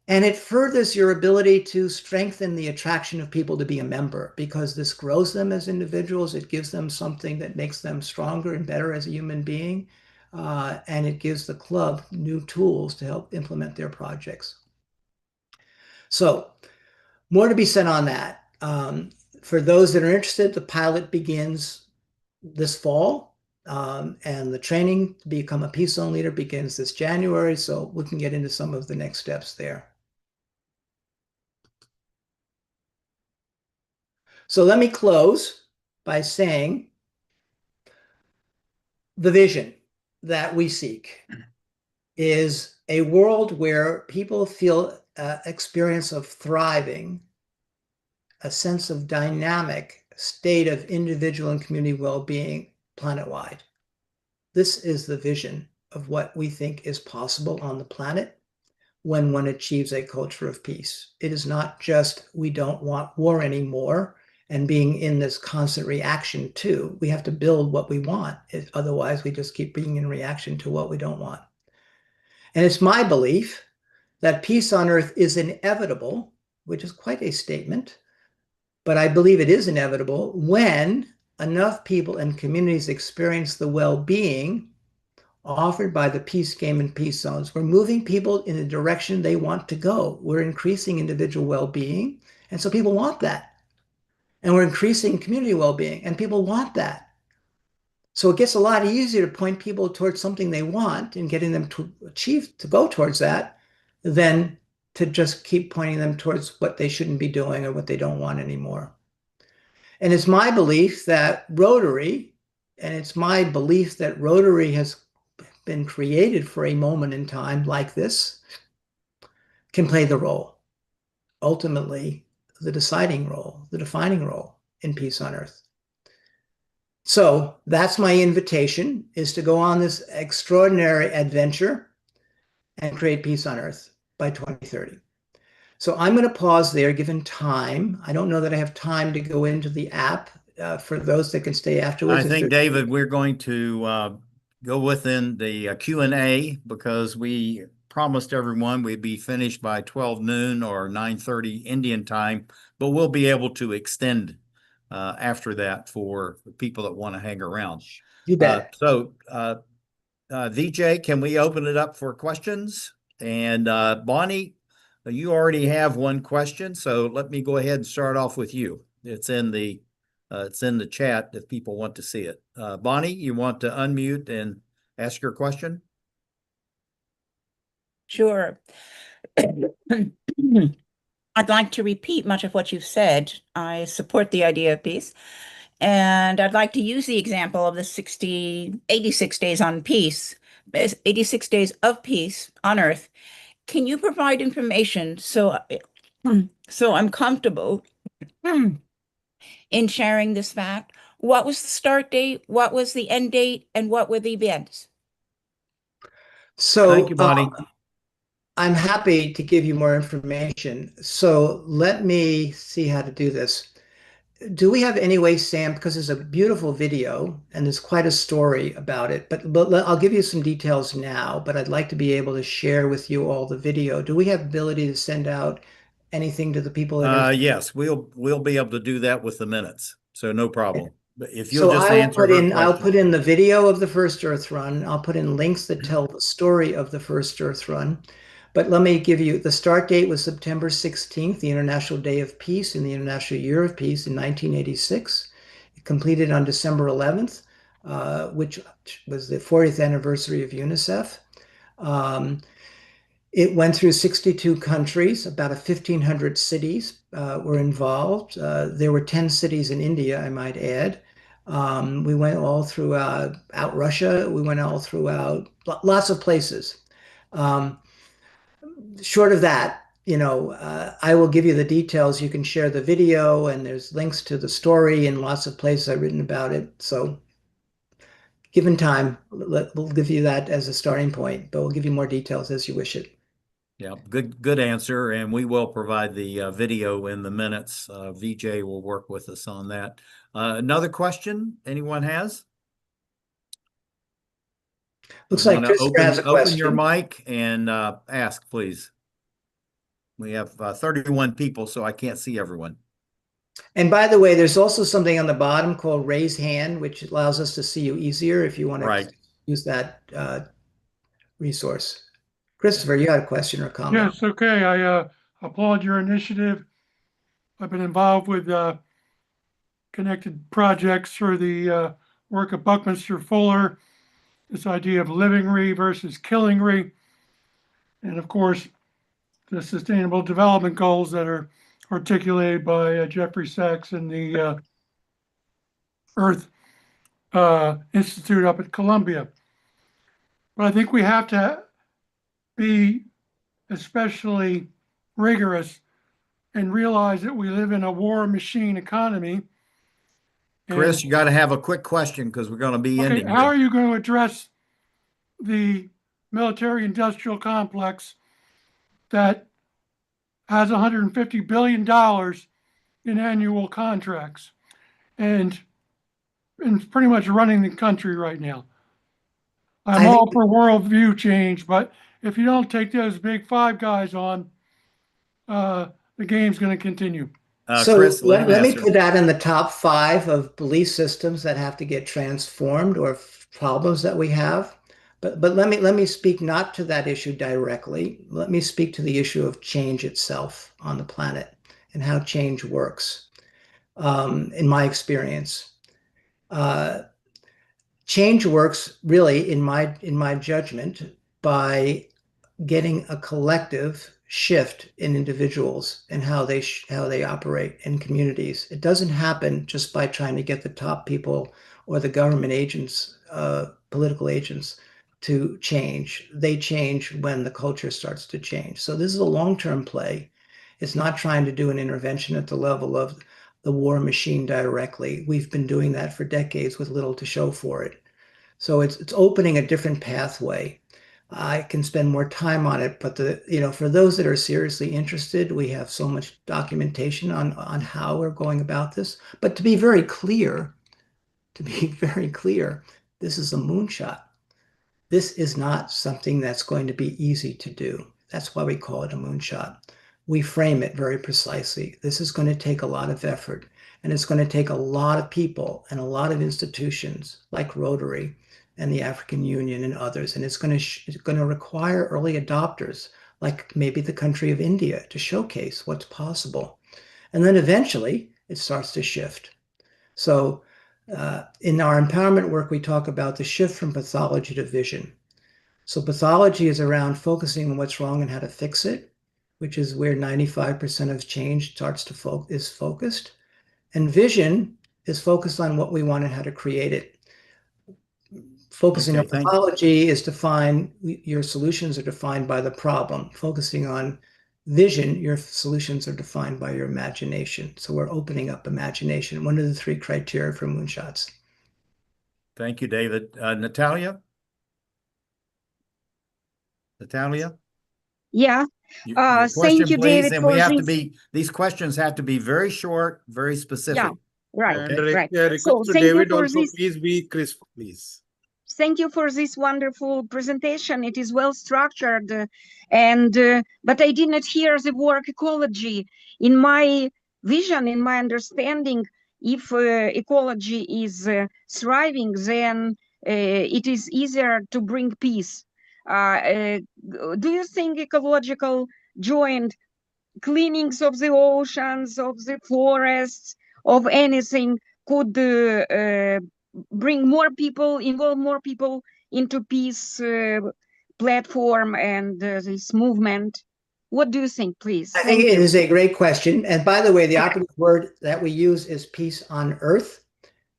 And it furthers your ability to strengthen the attraction of people to be a member, because this grows them as individuals. It gives them something that makes them stronger and better as a human being. And it gives the club new tools to help implement their projects. So more to be said on that. For those that are interested, the pilot begins this fall. And the training to become a peace zone leader begins this January. So we can get into some of the next steps there. So let me close by saying the vision that we seek is a world where people feel experience of thriving, a sense of dynamic state of individual and community well-being planet-wide. This is the vision of what we think is possible on the planet when one achieves a culture of peace. It is not just we don't want war anymore and being in this constant reaction to. We have to build what we want. Otherwise, we just keep being in reaction to what we don't want. And it's my belief that peace on earth is inevitable, which is quite a statement, but I believe it is inevitable when enough people and communities experience the well-being offered by the peace game and peace zones. We're moving people in the direction they want to go. We're increasing individual well-being, and so people want that. And we're increasing community well-being, and people want that. So it gets a lot easier to point people towards something they want and getting them to achieve, to go towards that, than to just keep pointing them towards what they shouldn't be doing or what they don't want anymore. And it's my belief that Rotary, has been created for a moment in time like this, can play the role, ultimately the deciding role, the defining role in peace on earth. So that's my invitation, is to go on this extraordinary adventure and create peace on earth by 2030. So I'm going to pause there, given time. I don't know that I have time to go into the app for those that can stay afterwards. I think, David, we're going to go within the Q&A because we promised everyone we'd be finished by 12 noon or 9:30 Indian time, but we'll be able to extend after that for people that want to hang around. You bet. VJ, can we open it up for questions? And Bonnie, you already have one question, so let me go ahead and start off with you. It's in the chat if people want to see it. Bonnie, you want to unmute and ask your question? Sure. I'd like to repeat much of what you've said. I support the idea of peace. And I'd like to use the example of the 86 days on peace, 86 days of peace on Earth. Can you provide information so I'm comfortable in sharing this fact? What was the start date? What was the end date? And what were the events? So thank you, Bonnie. I'm happy to give you more information. So let me see how to do this. Do we have any way, Sam, because there's a beautiful video and there's quite a story about it, but I'll give you some details now, but I'd like to be able to share with you all the video. Do we have ability to send out anything to the people that are... Yes, we'll be able to do that with the minutes, so no problem. But if you'll just answer I'll put in the video of the first Earth Run. I'll put in links that tell the story of the first Earth Run. But let me give you, the start date was September 16th, the International Day of Peace in the International Year of Peace in 1986. It completed on December 11th, which was the 40th anniversary of UNICEF. It went through 62 countries, about 1,500 cities were involved. There were 10 cities in India, I might add. We went all throughout Russia. We went all throughout lots of places. Short of that, I will give you the details. You can share the video, and there's links to the story in lots of places I've written about it. So given time, we'll give you that as a starting point, but we'll give you more details as you wish it. Yeah, good answer. And we will provide the video in the minutes. VJ will work with us on that. Another question anyone has? Looks like Christopher has a question. Open your mic and ask, please. We have 31 people, so I can't see everyone. And by the way, there's also something on the bottom called raise hand, which allows us to see you easier if you want to use that resource. Christopher, you had a question or a comment? Yes, okay. I applaud your initiative. I've been involved with connected projects through the work of Buckminster Fuller, this idea of living versus killing, and of course, the Sustainable Development Goals that are articulated by Jeffrey Sachs and the Earth Institute up at Columbia. But I think we have to be especially rigorous and realize that we live in a war machine economy. Chris, you got to have a quick question because we're going to be ending. How are you going to address the military industrial complex that has $150 billion in annual contracts and pretty much running the country right now? I'm all for worldview change, but if you don't take those big five guys on, the game's going to continue. So Chris, let me put that in the top 5 of belief systems that have to get transformed or problems that we have. But let me speak not to that issue directly. Let me speak to the issue of change itself on the planet and how change works. In my experience, change works really, in my judgment, by getting a collective shift in individuals and how they operate in communities. It doesn't happen just by trying to get the top people or the government agents, political agents, to change. They change when the culture starts to change. So this is a long-term play. It's not trying to do an intervention at the level of the war machine directly. We've been doing that for decades with little to show for it. So it's opening a different pathway. I can spend more time on it, but for those that are seriously interested, we have so much documentation on how we're going about this. But to be very clear, this is a moonshot. This is not something that's going to be easy to do. That's why we call it a moonshot. We frame it very precisely. This is going to take a lot of effort, and it's going to take a lot of people and a lot of institutions like Rotary and the African Union and others. And it's going to require early adopters, like maybe the country of India, to showcase what's possible. And then eventually it starts to shift. So in our empowerment work, we talk about the shift from pathology to vision. So pathology is around focusing on what's wrong and how to fix it, which is where 95% of change is focused. And vision is focused on what we want and how to create it. Focusing on pathology is your solutions are defined by the problem. Focusing on vision, your solutions are defined by your imagination. So we're opening up imagination, one of the 3 criteria for moonshots. Thank you, David. Natalia? Yeah. Your question, Thank you, please. David, And for these questions have to be very short, very specific. Yeah, right, Okay? right. Request to thank you David for also, this. please be crisp, please. Thank you for this wonderful presentation. It is well structured, but I did not hear the word ecology. In my vision, in my understanding, if ecology is thriving, then it is easier to bring peace. Do you think ecological joint cleanings of the oceans, of the forests, of anything could bring more people, involve more people into peace platform and this movement? What do you think, please? I think it is a great question. And by the way, the operative word that we use is peace on earth.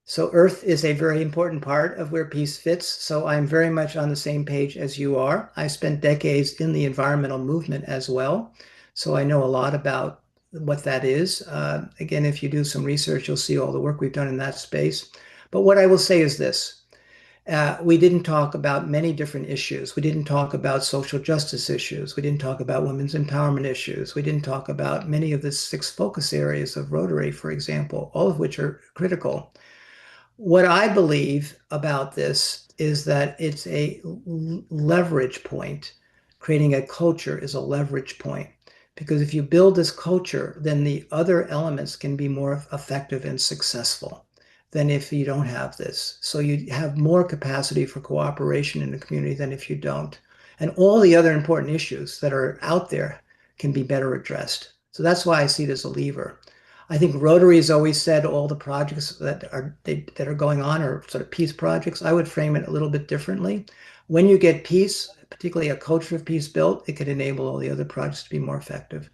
So earth is a very important part of where peace fits. So I'm very much on the same page as you are. I spent decades in the environmental movement as well. So I know a lot about what that is. Again, if you do some research, you'll see all the work we've done in that space. But what I will say is this. We didn't talk about many different issues. We didn't talk about social justice issues. We didn't talk about women's empowerment issues. We didn't talk about many of the 6 focus areas of Rotary, for example, all of which are critical. What I believe about this is that it's a leverage point. Creating a culture is a leverage point, because if you build this culture, then the other elements can be more effective and successful than if you don't have this. So you have more capacity for cooperation in the community than if you don't. And all the other important issues that are out there can be better addressed. So that's why I see it as a lever. I think Rotary has always said all the projects that are going on are sort of peace projects. I would frame it a little bit differently. When you get peace, particularly a culture of peace built, it could enable all the other projects to be more effective.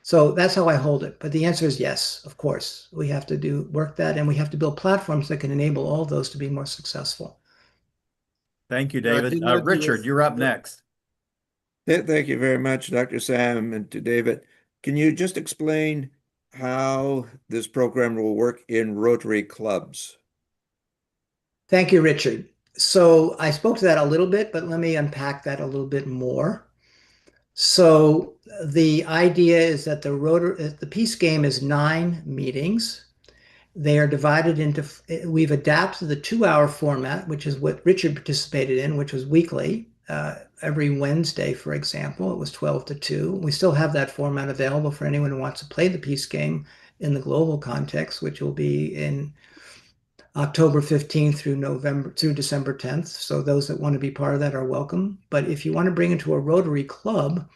So that's how I hold it. But the answer is yes, of course. We have to work that, and we have to build platforms that can enable all those to be more successful. Thank you, David. Rajendra ji, Richard, yes. you're up next. Thank you very much, Dr. Sam, and to David. Can you just explain how this program will work in Rotary clubs? Thank you, Richard. So I spoke to that a little bit, but let me unpack that a little bit more. So the idea is that the Peace Game is 9 meetings. They are divided into, we've adapted the 2-hour format, which is what Richard participated in, which was weekly. Every Wednesday, for example, it was 12 to 2. We still have that format available for anyone who wants to play the Peace Game in the global context, which will be in October 15th through December 10th. So those that want to be part of that are welcome. But if you want to bring it to a Rotary club,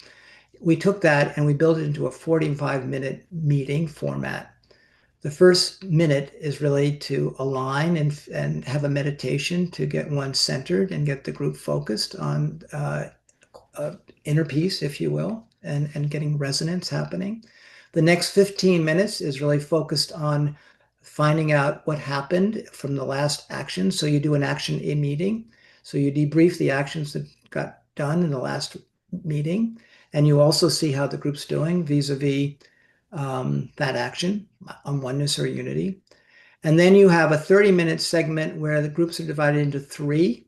we took that and we built it into a 45-minute meeting format. The first minute is really to align and have a meditation to get one centered and get the group focused on inner peace, if you will, and getting resonance happening. The next 15 minutes is really focused on finding out what happened from the last action. So you do an action in meeting. So you debrief the actions that got done in the last meeting. And you also see how the group's doing vis-a-vis that action on oneness or unity. And then you have a 30-minute segment where the groups are divided into 3.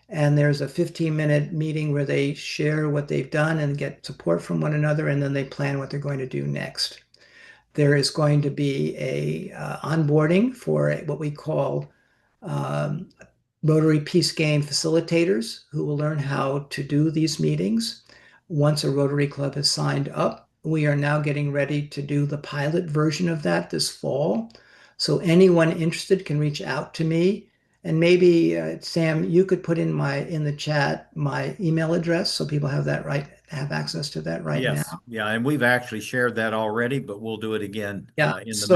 And there's a 15-minute meeting where they share what they've done and get support from one another. And then they plan what they're going to do next. There is going to be a onboarding for what we call Rotary Peace Game facilitators who will learn how to do these meetings. Once a Rotary Club has signed up, we are now getting ready to do the pilot version of that this fall. So anyone interested can reach out to me. And maybe, Sam, you could put in the chat my email address so people have access to that right now. Yeah, and we've actually shared that already, but we'll do it again in the minutes.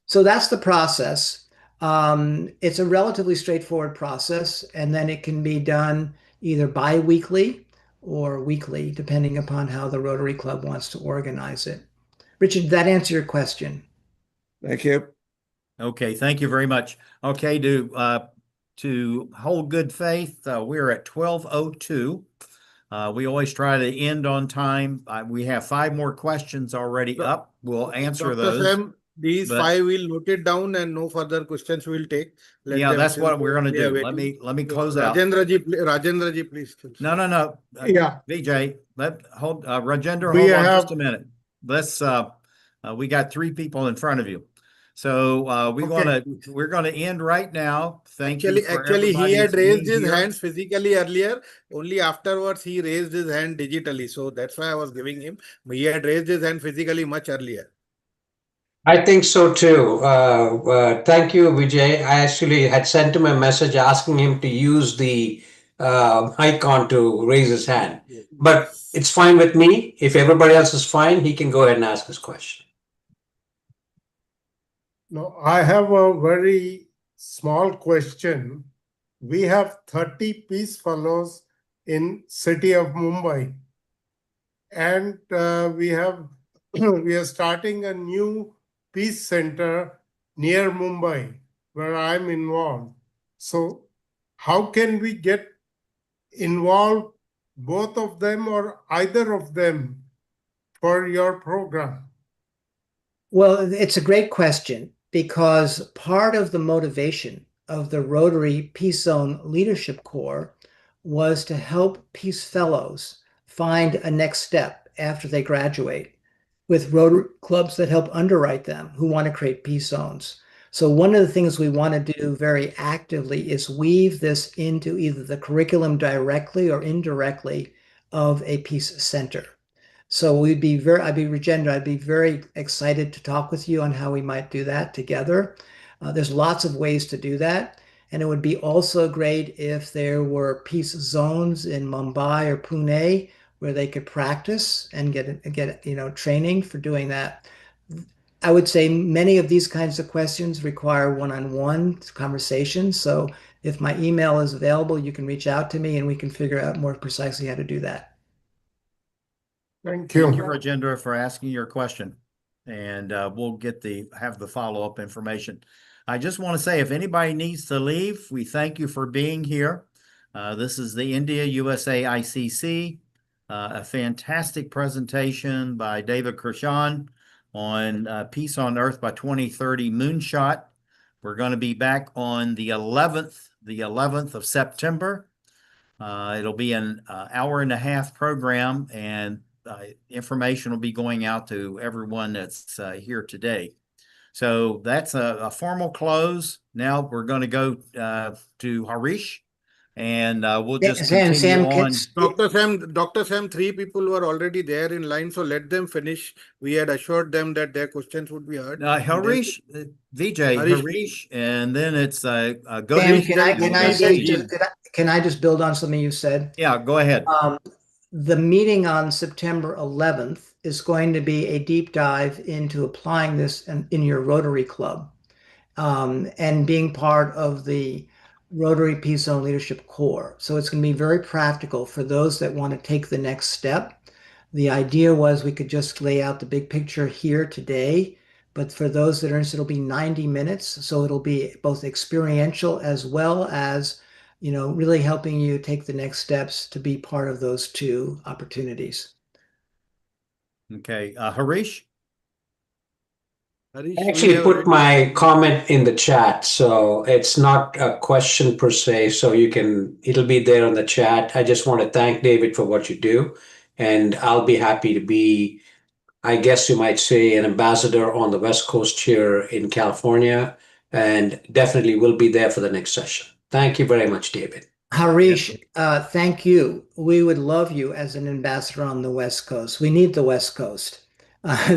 So that's the process. It's a relatively straightforward process, and then it can be done either bi-weekly or weekly, depending upon how the Rotary Club wants to organize it. Richard, did that answer your question? Thank you. Okay, thank you very much. Okay, to hold good faith, we're at 12:02. We always try to end on time. We have 5 more questions already up. We'll answer Dr. those. Sam, these 5 we'll note it down and no further questions we'll take. That's what we're going to do. Let me close out. Rajendra ji, please. No. Yeah. Vijay, Rajendra, hold on just a minute. We got 3 people in front of you. So we're gonna end right now. Thank you. Actually, he had raised his hands physically earlier. Only afterwards he raised his hand digitally. So that's why I was giving him. He had raised his hand physically much earlier. I think so too. Thank you, Vijay. I actually had sent him a message asking him to use the icon to raise his hand. But it's fine with me. If everybody else is fine, he can go ahead and ask his question. No, I have a very small question. We have 30 Peace Fellows in city of Mumbai, and we are starting a new peace center near Mumbai where I'm involved. So how can we get involved, both of them or either of them, for your program? Well, it's a great question, because part of the motivation of the Rotary Peace Zone Leadership Corps was to help Peace Fellows find a next step after they graduate with Rotary clubs that help underwrite them who want to create peace zones. So one of the things we want to do very actively is weave this into either the curriculum directly or indirectly of a peace center. So I'd be very excited to talk with you on how we might do that together. There's lots of ways to do that. And it would be also great if there were peace zones in Mumbai or Pune where they could practice and get training for doing that. I would say many of these kinds of questions require one-on-one conversations. So if my email is available, you can reach out to me and we can figure out more precisely how to do that. Thank you. Thank you, Rajendra, for asking your question. and we'll have the follow-up information. I just want to say, if anybody needs to leave, we thank you for being here. This is the India USA ICC, a fantastic presentation by David Gershon on Peace on Earth by 2030 Moonshot. We're going to be back on the 11th of September. It'll be an hour and a half program, and information will be going out to everyone that's here today. So that's a formal close. Now we're going to go to Harish, and we'll just continue on. Dr. Sam, 3 people were already there in line, so let them finish. We had assured them that their questions would be heard. Harish, Harish, and then it's Sam, can I just build on something you said? Yeah, go ahead. The meeting on September 11th is going to be a deep dive into applying this in your Rotary Club, and being part of the Rotary Peace Zone Leadership Corps. So it's going to be very practical for those that want to take the next step. The idea was we could just lay out the big picture here today, but for those that are interested, it'll be 90 minutes. So it'll be both experiential as well as, really helping you take the next steps to be part of those 2 opportunities. Okay, Harish? I actually put my comment in the chat, so it's not a question per se, so it'll be there on the chat. I just want to thank David for what you do, and I'll be happy to be, I guess you might say, an ambassador on the West Coast here in California, and definitely will be there for the next session. Thank you very much, David. Harish, thank you. We would love you as an ambassador on the West Coast. We need the West Coast.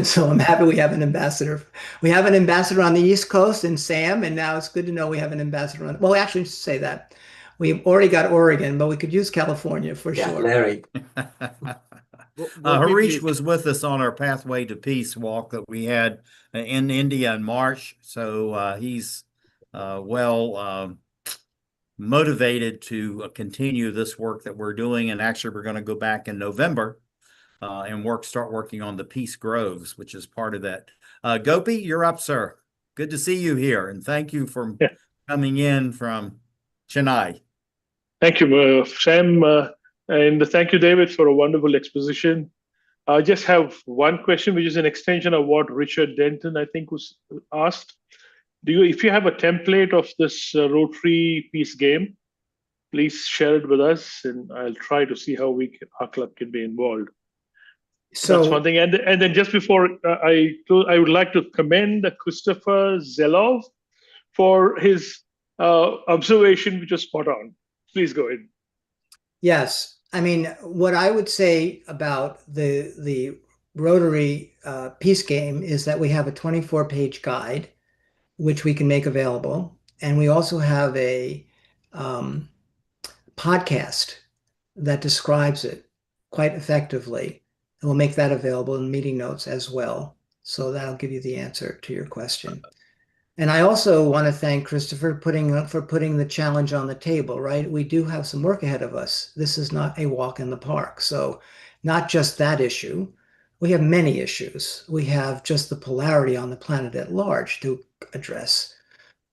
So I'm happy we have an ambassador. We have an ambassador on the East Coast in Sam, and now it's good to know we have an ambassador on, well, actually, to say that. We've already got Oregon, but we could use California for sure. Larry. Harish was with us on our Pathway to Peace walk that we had in India in March. So he's motivated to continue this work that we're doing. And actually, we're going to go back in November and start working on the Peace Groves, which is part of that. Gopi, you're up, sir. Good to see you here, and thank you for coming in from Chennai. Thank you, Sam, and thank you, David, for a wonderful exposition. I just have one question, which is an extension of what Richard Denton, I think, was asked. If you have a template of this Rotary Peace game, please share it with us, and I'll try to see how our club can be involved. So that's one thing. And then just before I would like to commend Christopher Zelov for his observation, which was spot on. Please go ahead. Yes. I mean, what I would say about the Rotary Peace game is that we have a 24-page guide, which we can make available. And we also have a podcast that describes it quite effectively. And we'll make that available in meeting notes as well. So that'll give you the answer to your question. And I also want to thank Christopher for putting the challenge on the table, right? We do have some work ahead of us. This is not a walk in the park. So not just that issue. We have many issues. We have just the polarity on the planet at large to address.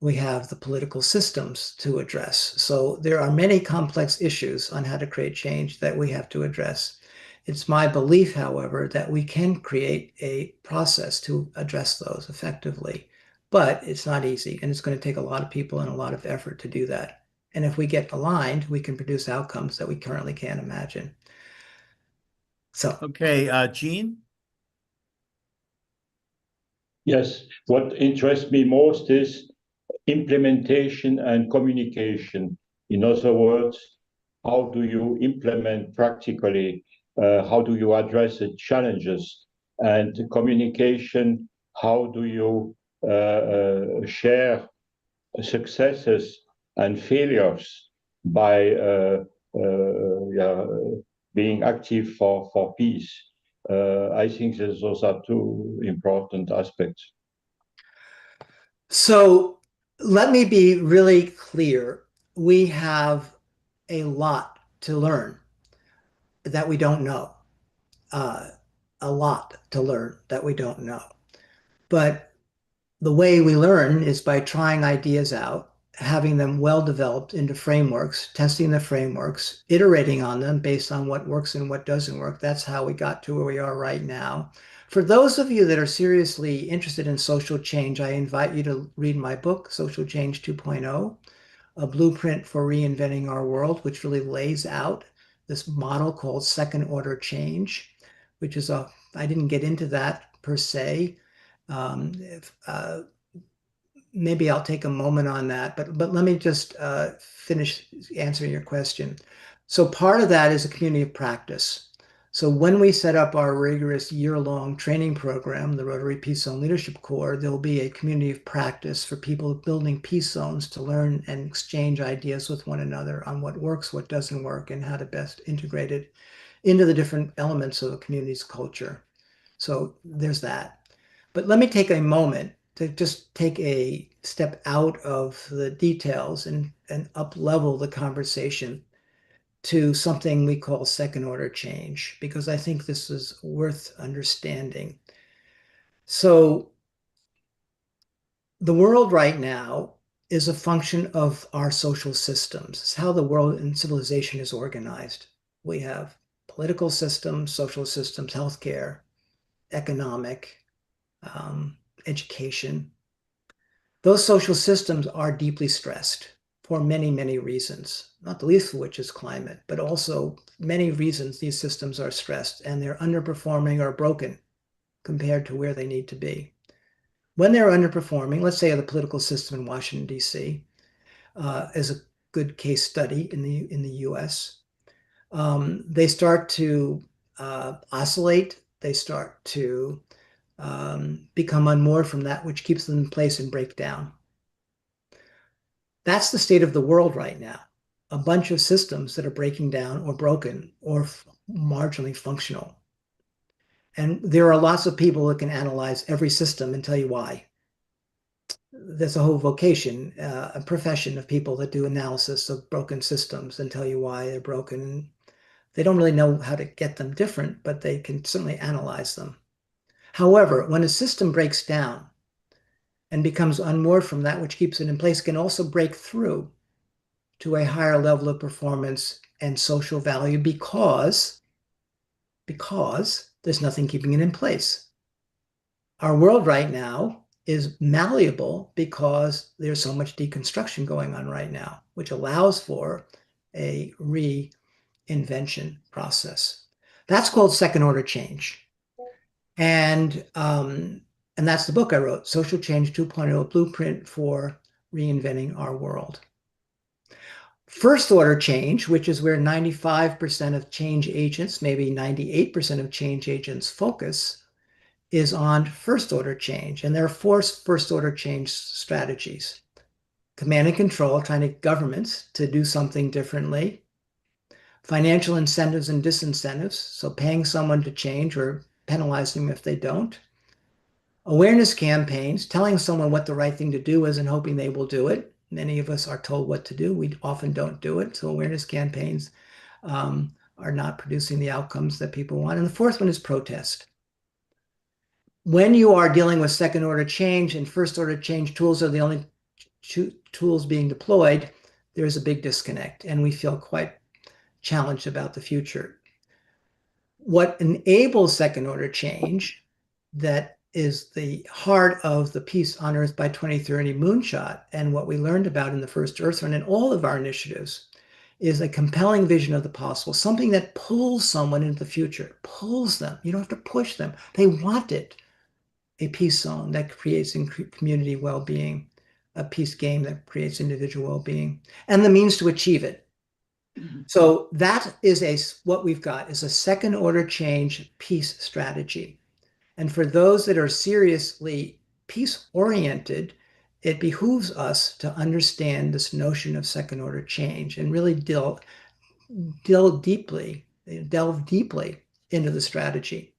We have the political systems to address. So there are many complex issues on how to create change that we have to address. It's my belief, however, that we can create a process to address those effectively. But it's not easy, and it's going to take a lot of people and a lot of effort to do that. And if we get aligned, we can produce outcomes that we currently can't imagine. So, okay, Gene? Yes, what interests me most is implementation and communication. In other words, how do you implement practically? How do you address the challenges? And communication, how do you share successes and failures by being active for peace? I think those are 2 important aspects. So let me be really clear. We have a lot to learn that we don't know. A lot to learn that we don't know. But the way we learn is by trying ideas out, having them well developed into frameworks, testing the frameworks, iterating on them based on what works and what doesn't work. That's how we got to where we are right now. For those of you that are seriously interested in social change, I invite you to read my book, Social Change 2.0, A Blueprint for Reinventing Our World, which really lays out this model called second order change, which is I didn't get into that per se. Maybe I'll take a moment on that, but let me just finish answering your question. So part of that is a community of practice. So when we set up our rigorous year-long training program, the Rotary Peace Zone Leadership Corps, there'll be a community of practice for people building peace zones to learn and exchange ideas with one another on what works, what doesn't work, and how to best integrate it into the different elements of a community's culture. So there's that. But let me take a moment to just take a step out of the details and up-level the conversation to something we call second order change, because I think this is worth understanding. So the world right now is a function of our social systems. It's how the world and civilization is organized. We have political systems, social systems, healthcare, economic, education. Those social systems are deeply stressed for many, many reasons, not the least of which is climate, but also many reasons these systems are stressed and they're underperforming or broken compared to where they need to be. When they're underperforming, let's say the political system in Washington, D.C., is a good case study in the U.S., they start to oscillate, they start to become unmoored from that which keeps them in place and break down. That's the state of the world right now. A bunch of systems that are breaking down or broken or marginally functional. And there are lots of people that can analyze every system and tell you why. There's a whole vocation, a profession of people that do analysis of broken systems and tell you why they're broken. They don't really know how to get them different, but they can certainly analyze them. However, when a system breaks down and becomes unmoored from that which keeps it in place, it can also break through to a higher level of performance and social value because there's nothing keeping it in place. Our world right now is malleable because there's so much deconstruction going on right now, which allows for a reinvention process. That's called second order change. And that's the book I wrote, Social Change 2.0, Blueprint for Reinventing Our World. First order change, which is where 95% of change agents, maybe 98% of change agents focus, is on first order change. And there are four first order change strategies. Command and control, trying to get governments to do something differently. Financial incentives and disincentives, so paying someone to change or penalizing them if they don't. Awareness campaigns, telling someone what the right thing to do is and hoping they will do it. Many of us are told what to do. We often don't do it. So awareness campaigns are not producing the outcomes that people want. And the fourth one is protest. When you are dealing with second order change and first order change tools are the only tools being deployed, there's a big disconnect and we feel quite challenged about the future. What enables second order change, that is the heart of the Peace on Earth by 2030 moonshot, and what we learned about in the first Earth Run and all of our initiatives, is a compelling vision of the possible, something that pulls someone into the future, pulls them. You don't have to push them. They want it. A peace zone that creates community well-being, a peace game that creates individual well-being, and the means to achieve it. So that is what we've got is a second order change peace strategy. And for those that are seriously peace oriented, it behooves us to understand this notion of second order change and really delve deeply into the strategy.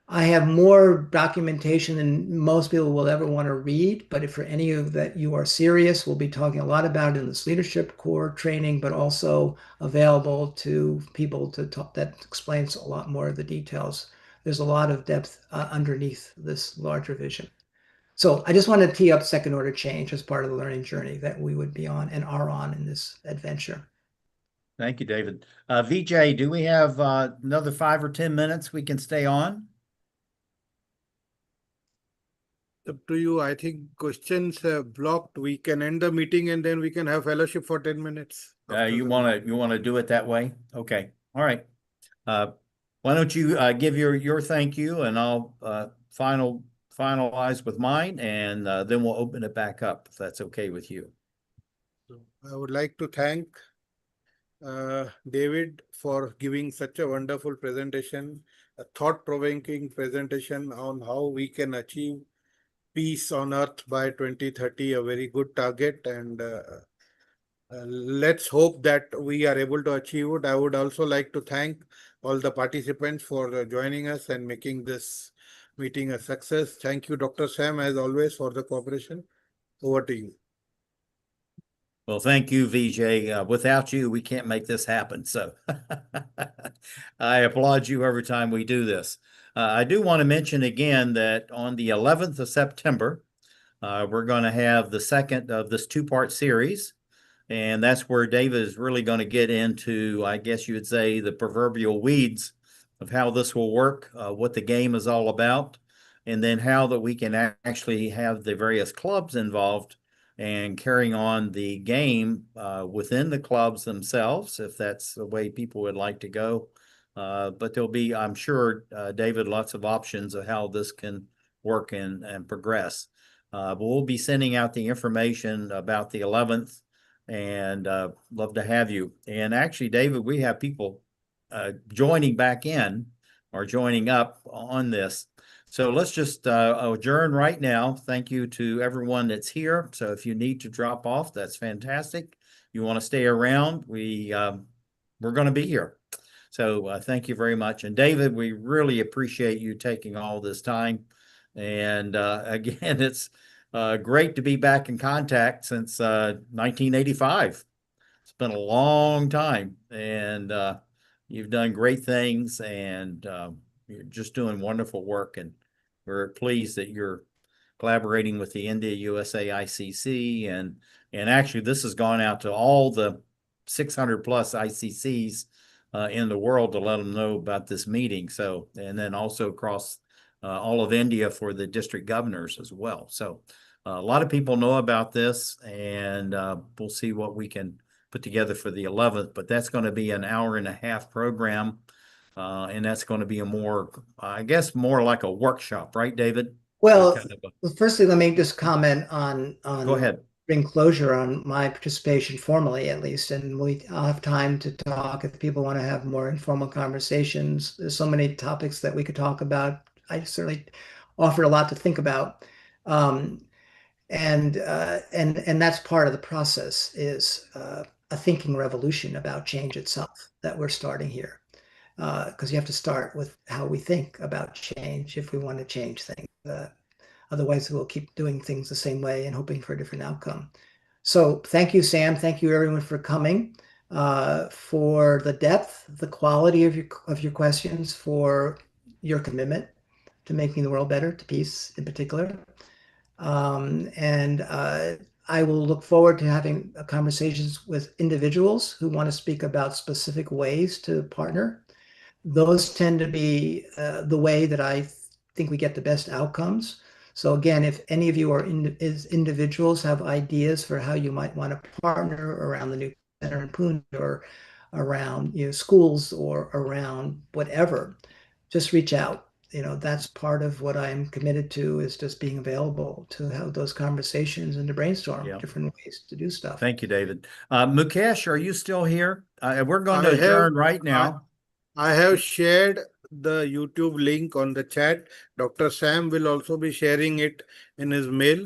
I have more documentation than most people will ever want to read, but if for any of that you are serious, we'll be talking a lot about it in this leadership core training, but also available to people to talk, that explains a lot more of the details. There's a lot of depth underneath this larger vision. So I just wanted to tee up second order change as part of the learning journey that we would be on and are on in this adventure. Thank you, David. VJ, do we have another 5 or 10 minutes we can stay on? Up to you. I think questions have blocked. We can end the meeting and then we can have fellowship for 10 minutes. You want to do it that way? Okay. All right. Why don't you give your thank you, and I'll finalize with mine, and then we'll open it back up if that's okay with you. I would like to thank David for giving such a wonderful presentation, a thought-provoking presentation on how we can achieve peace on earth by 2030, a very good target, and let's hope that we are able to achieve it. I would also like to thank all the participants for joining us and making this meeting a success. Thank you, Dr. Sam, as always, for the cooperation. Over to you. Well, thank you, VJ. Without you, we can't make this happen. So I applaud you every time we do this. I do want to mention again that on the 11th of September, we're going to have the second of this two-part series. And that's where David is really going to get into, I guess you would say, the proverbial weeds of how this will work, what the game is all about, and then how that we can actually have the various clubs involved and carrying on the game within the clubs themselves, if that's the way people would like to go. But there'll be, I'm sure, David, lots of options of how this can work and progress. But we'll be sending out the information about the 11th, and love to have you. And actually, David, we have people joining back in or joining up on this. So let's just adjourn right now. Thank you to everyone that's here. So if you need to drop off, that's fantastic. You want to stay around, we're going to be here. So thank you very much. And David, we really appreciate you taking all this time. And again, it's great to be back in contact since 1985. It's been a long time, and you've done great things, and you're just doing wonderful work. And we're pleased that you're collaborating with the India USA ICC, and actually this has gone out to all the 600 plus ICCs in the world to let them know about this meeting. So, and then also across all of India for the district governors as well. So a lot of people know about this, and we'll see what we can put together for the 11th, but that's going to be an hour-and-a-half program. And that's going to be a more, I guess, more like a workshop, right, David? Well, firstly, let me just comment on Go ahead. Bring closure on my participation formally, at least, and I'll have time to talk if people want to have more informal conversations. There's so many topics that we could talk about. I certainly offered a lot to think about, and that's part of the process, is a thinking revolution about change itself that we're starting here. Because you have to start with how we think about change if we want to change things. Otherwise, we'll keep doing things the same way and hoping for a different outcome. So thank you, Sam. Thank you, everyone, for coming, for the depth, the quality of your questions, for your commitment to making the world better, to peace in particular. I will look forward to having conversations with individuals who want to speak about specific ways to partner. Those tend to be the way that I think we get the best outcomes. So again, if any of you are individuals have ideas for how you might want to partner around the new center in Pune, or around schools, or around whatever, just reach out. That's part of what I'm committed to, is just being available to have those conversations and to brainstorm different ways to do stuff. Thank you, David. Mukesh, are you still here? We're going to adjourn right now. I have shared the YouTube link on the chat. Dr. Sam will also be sharing it in his mail.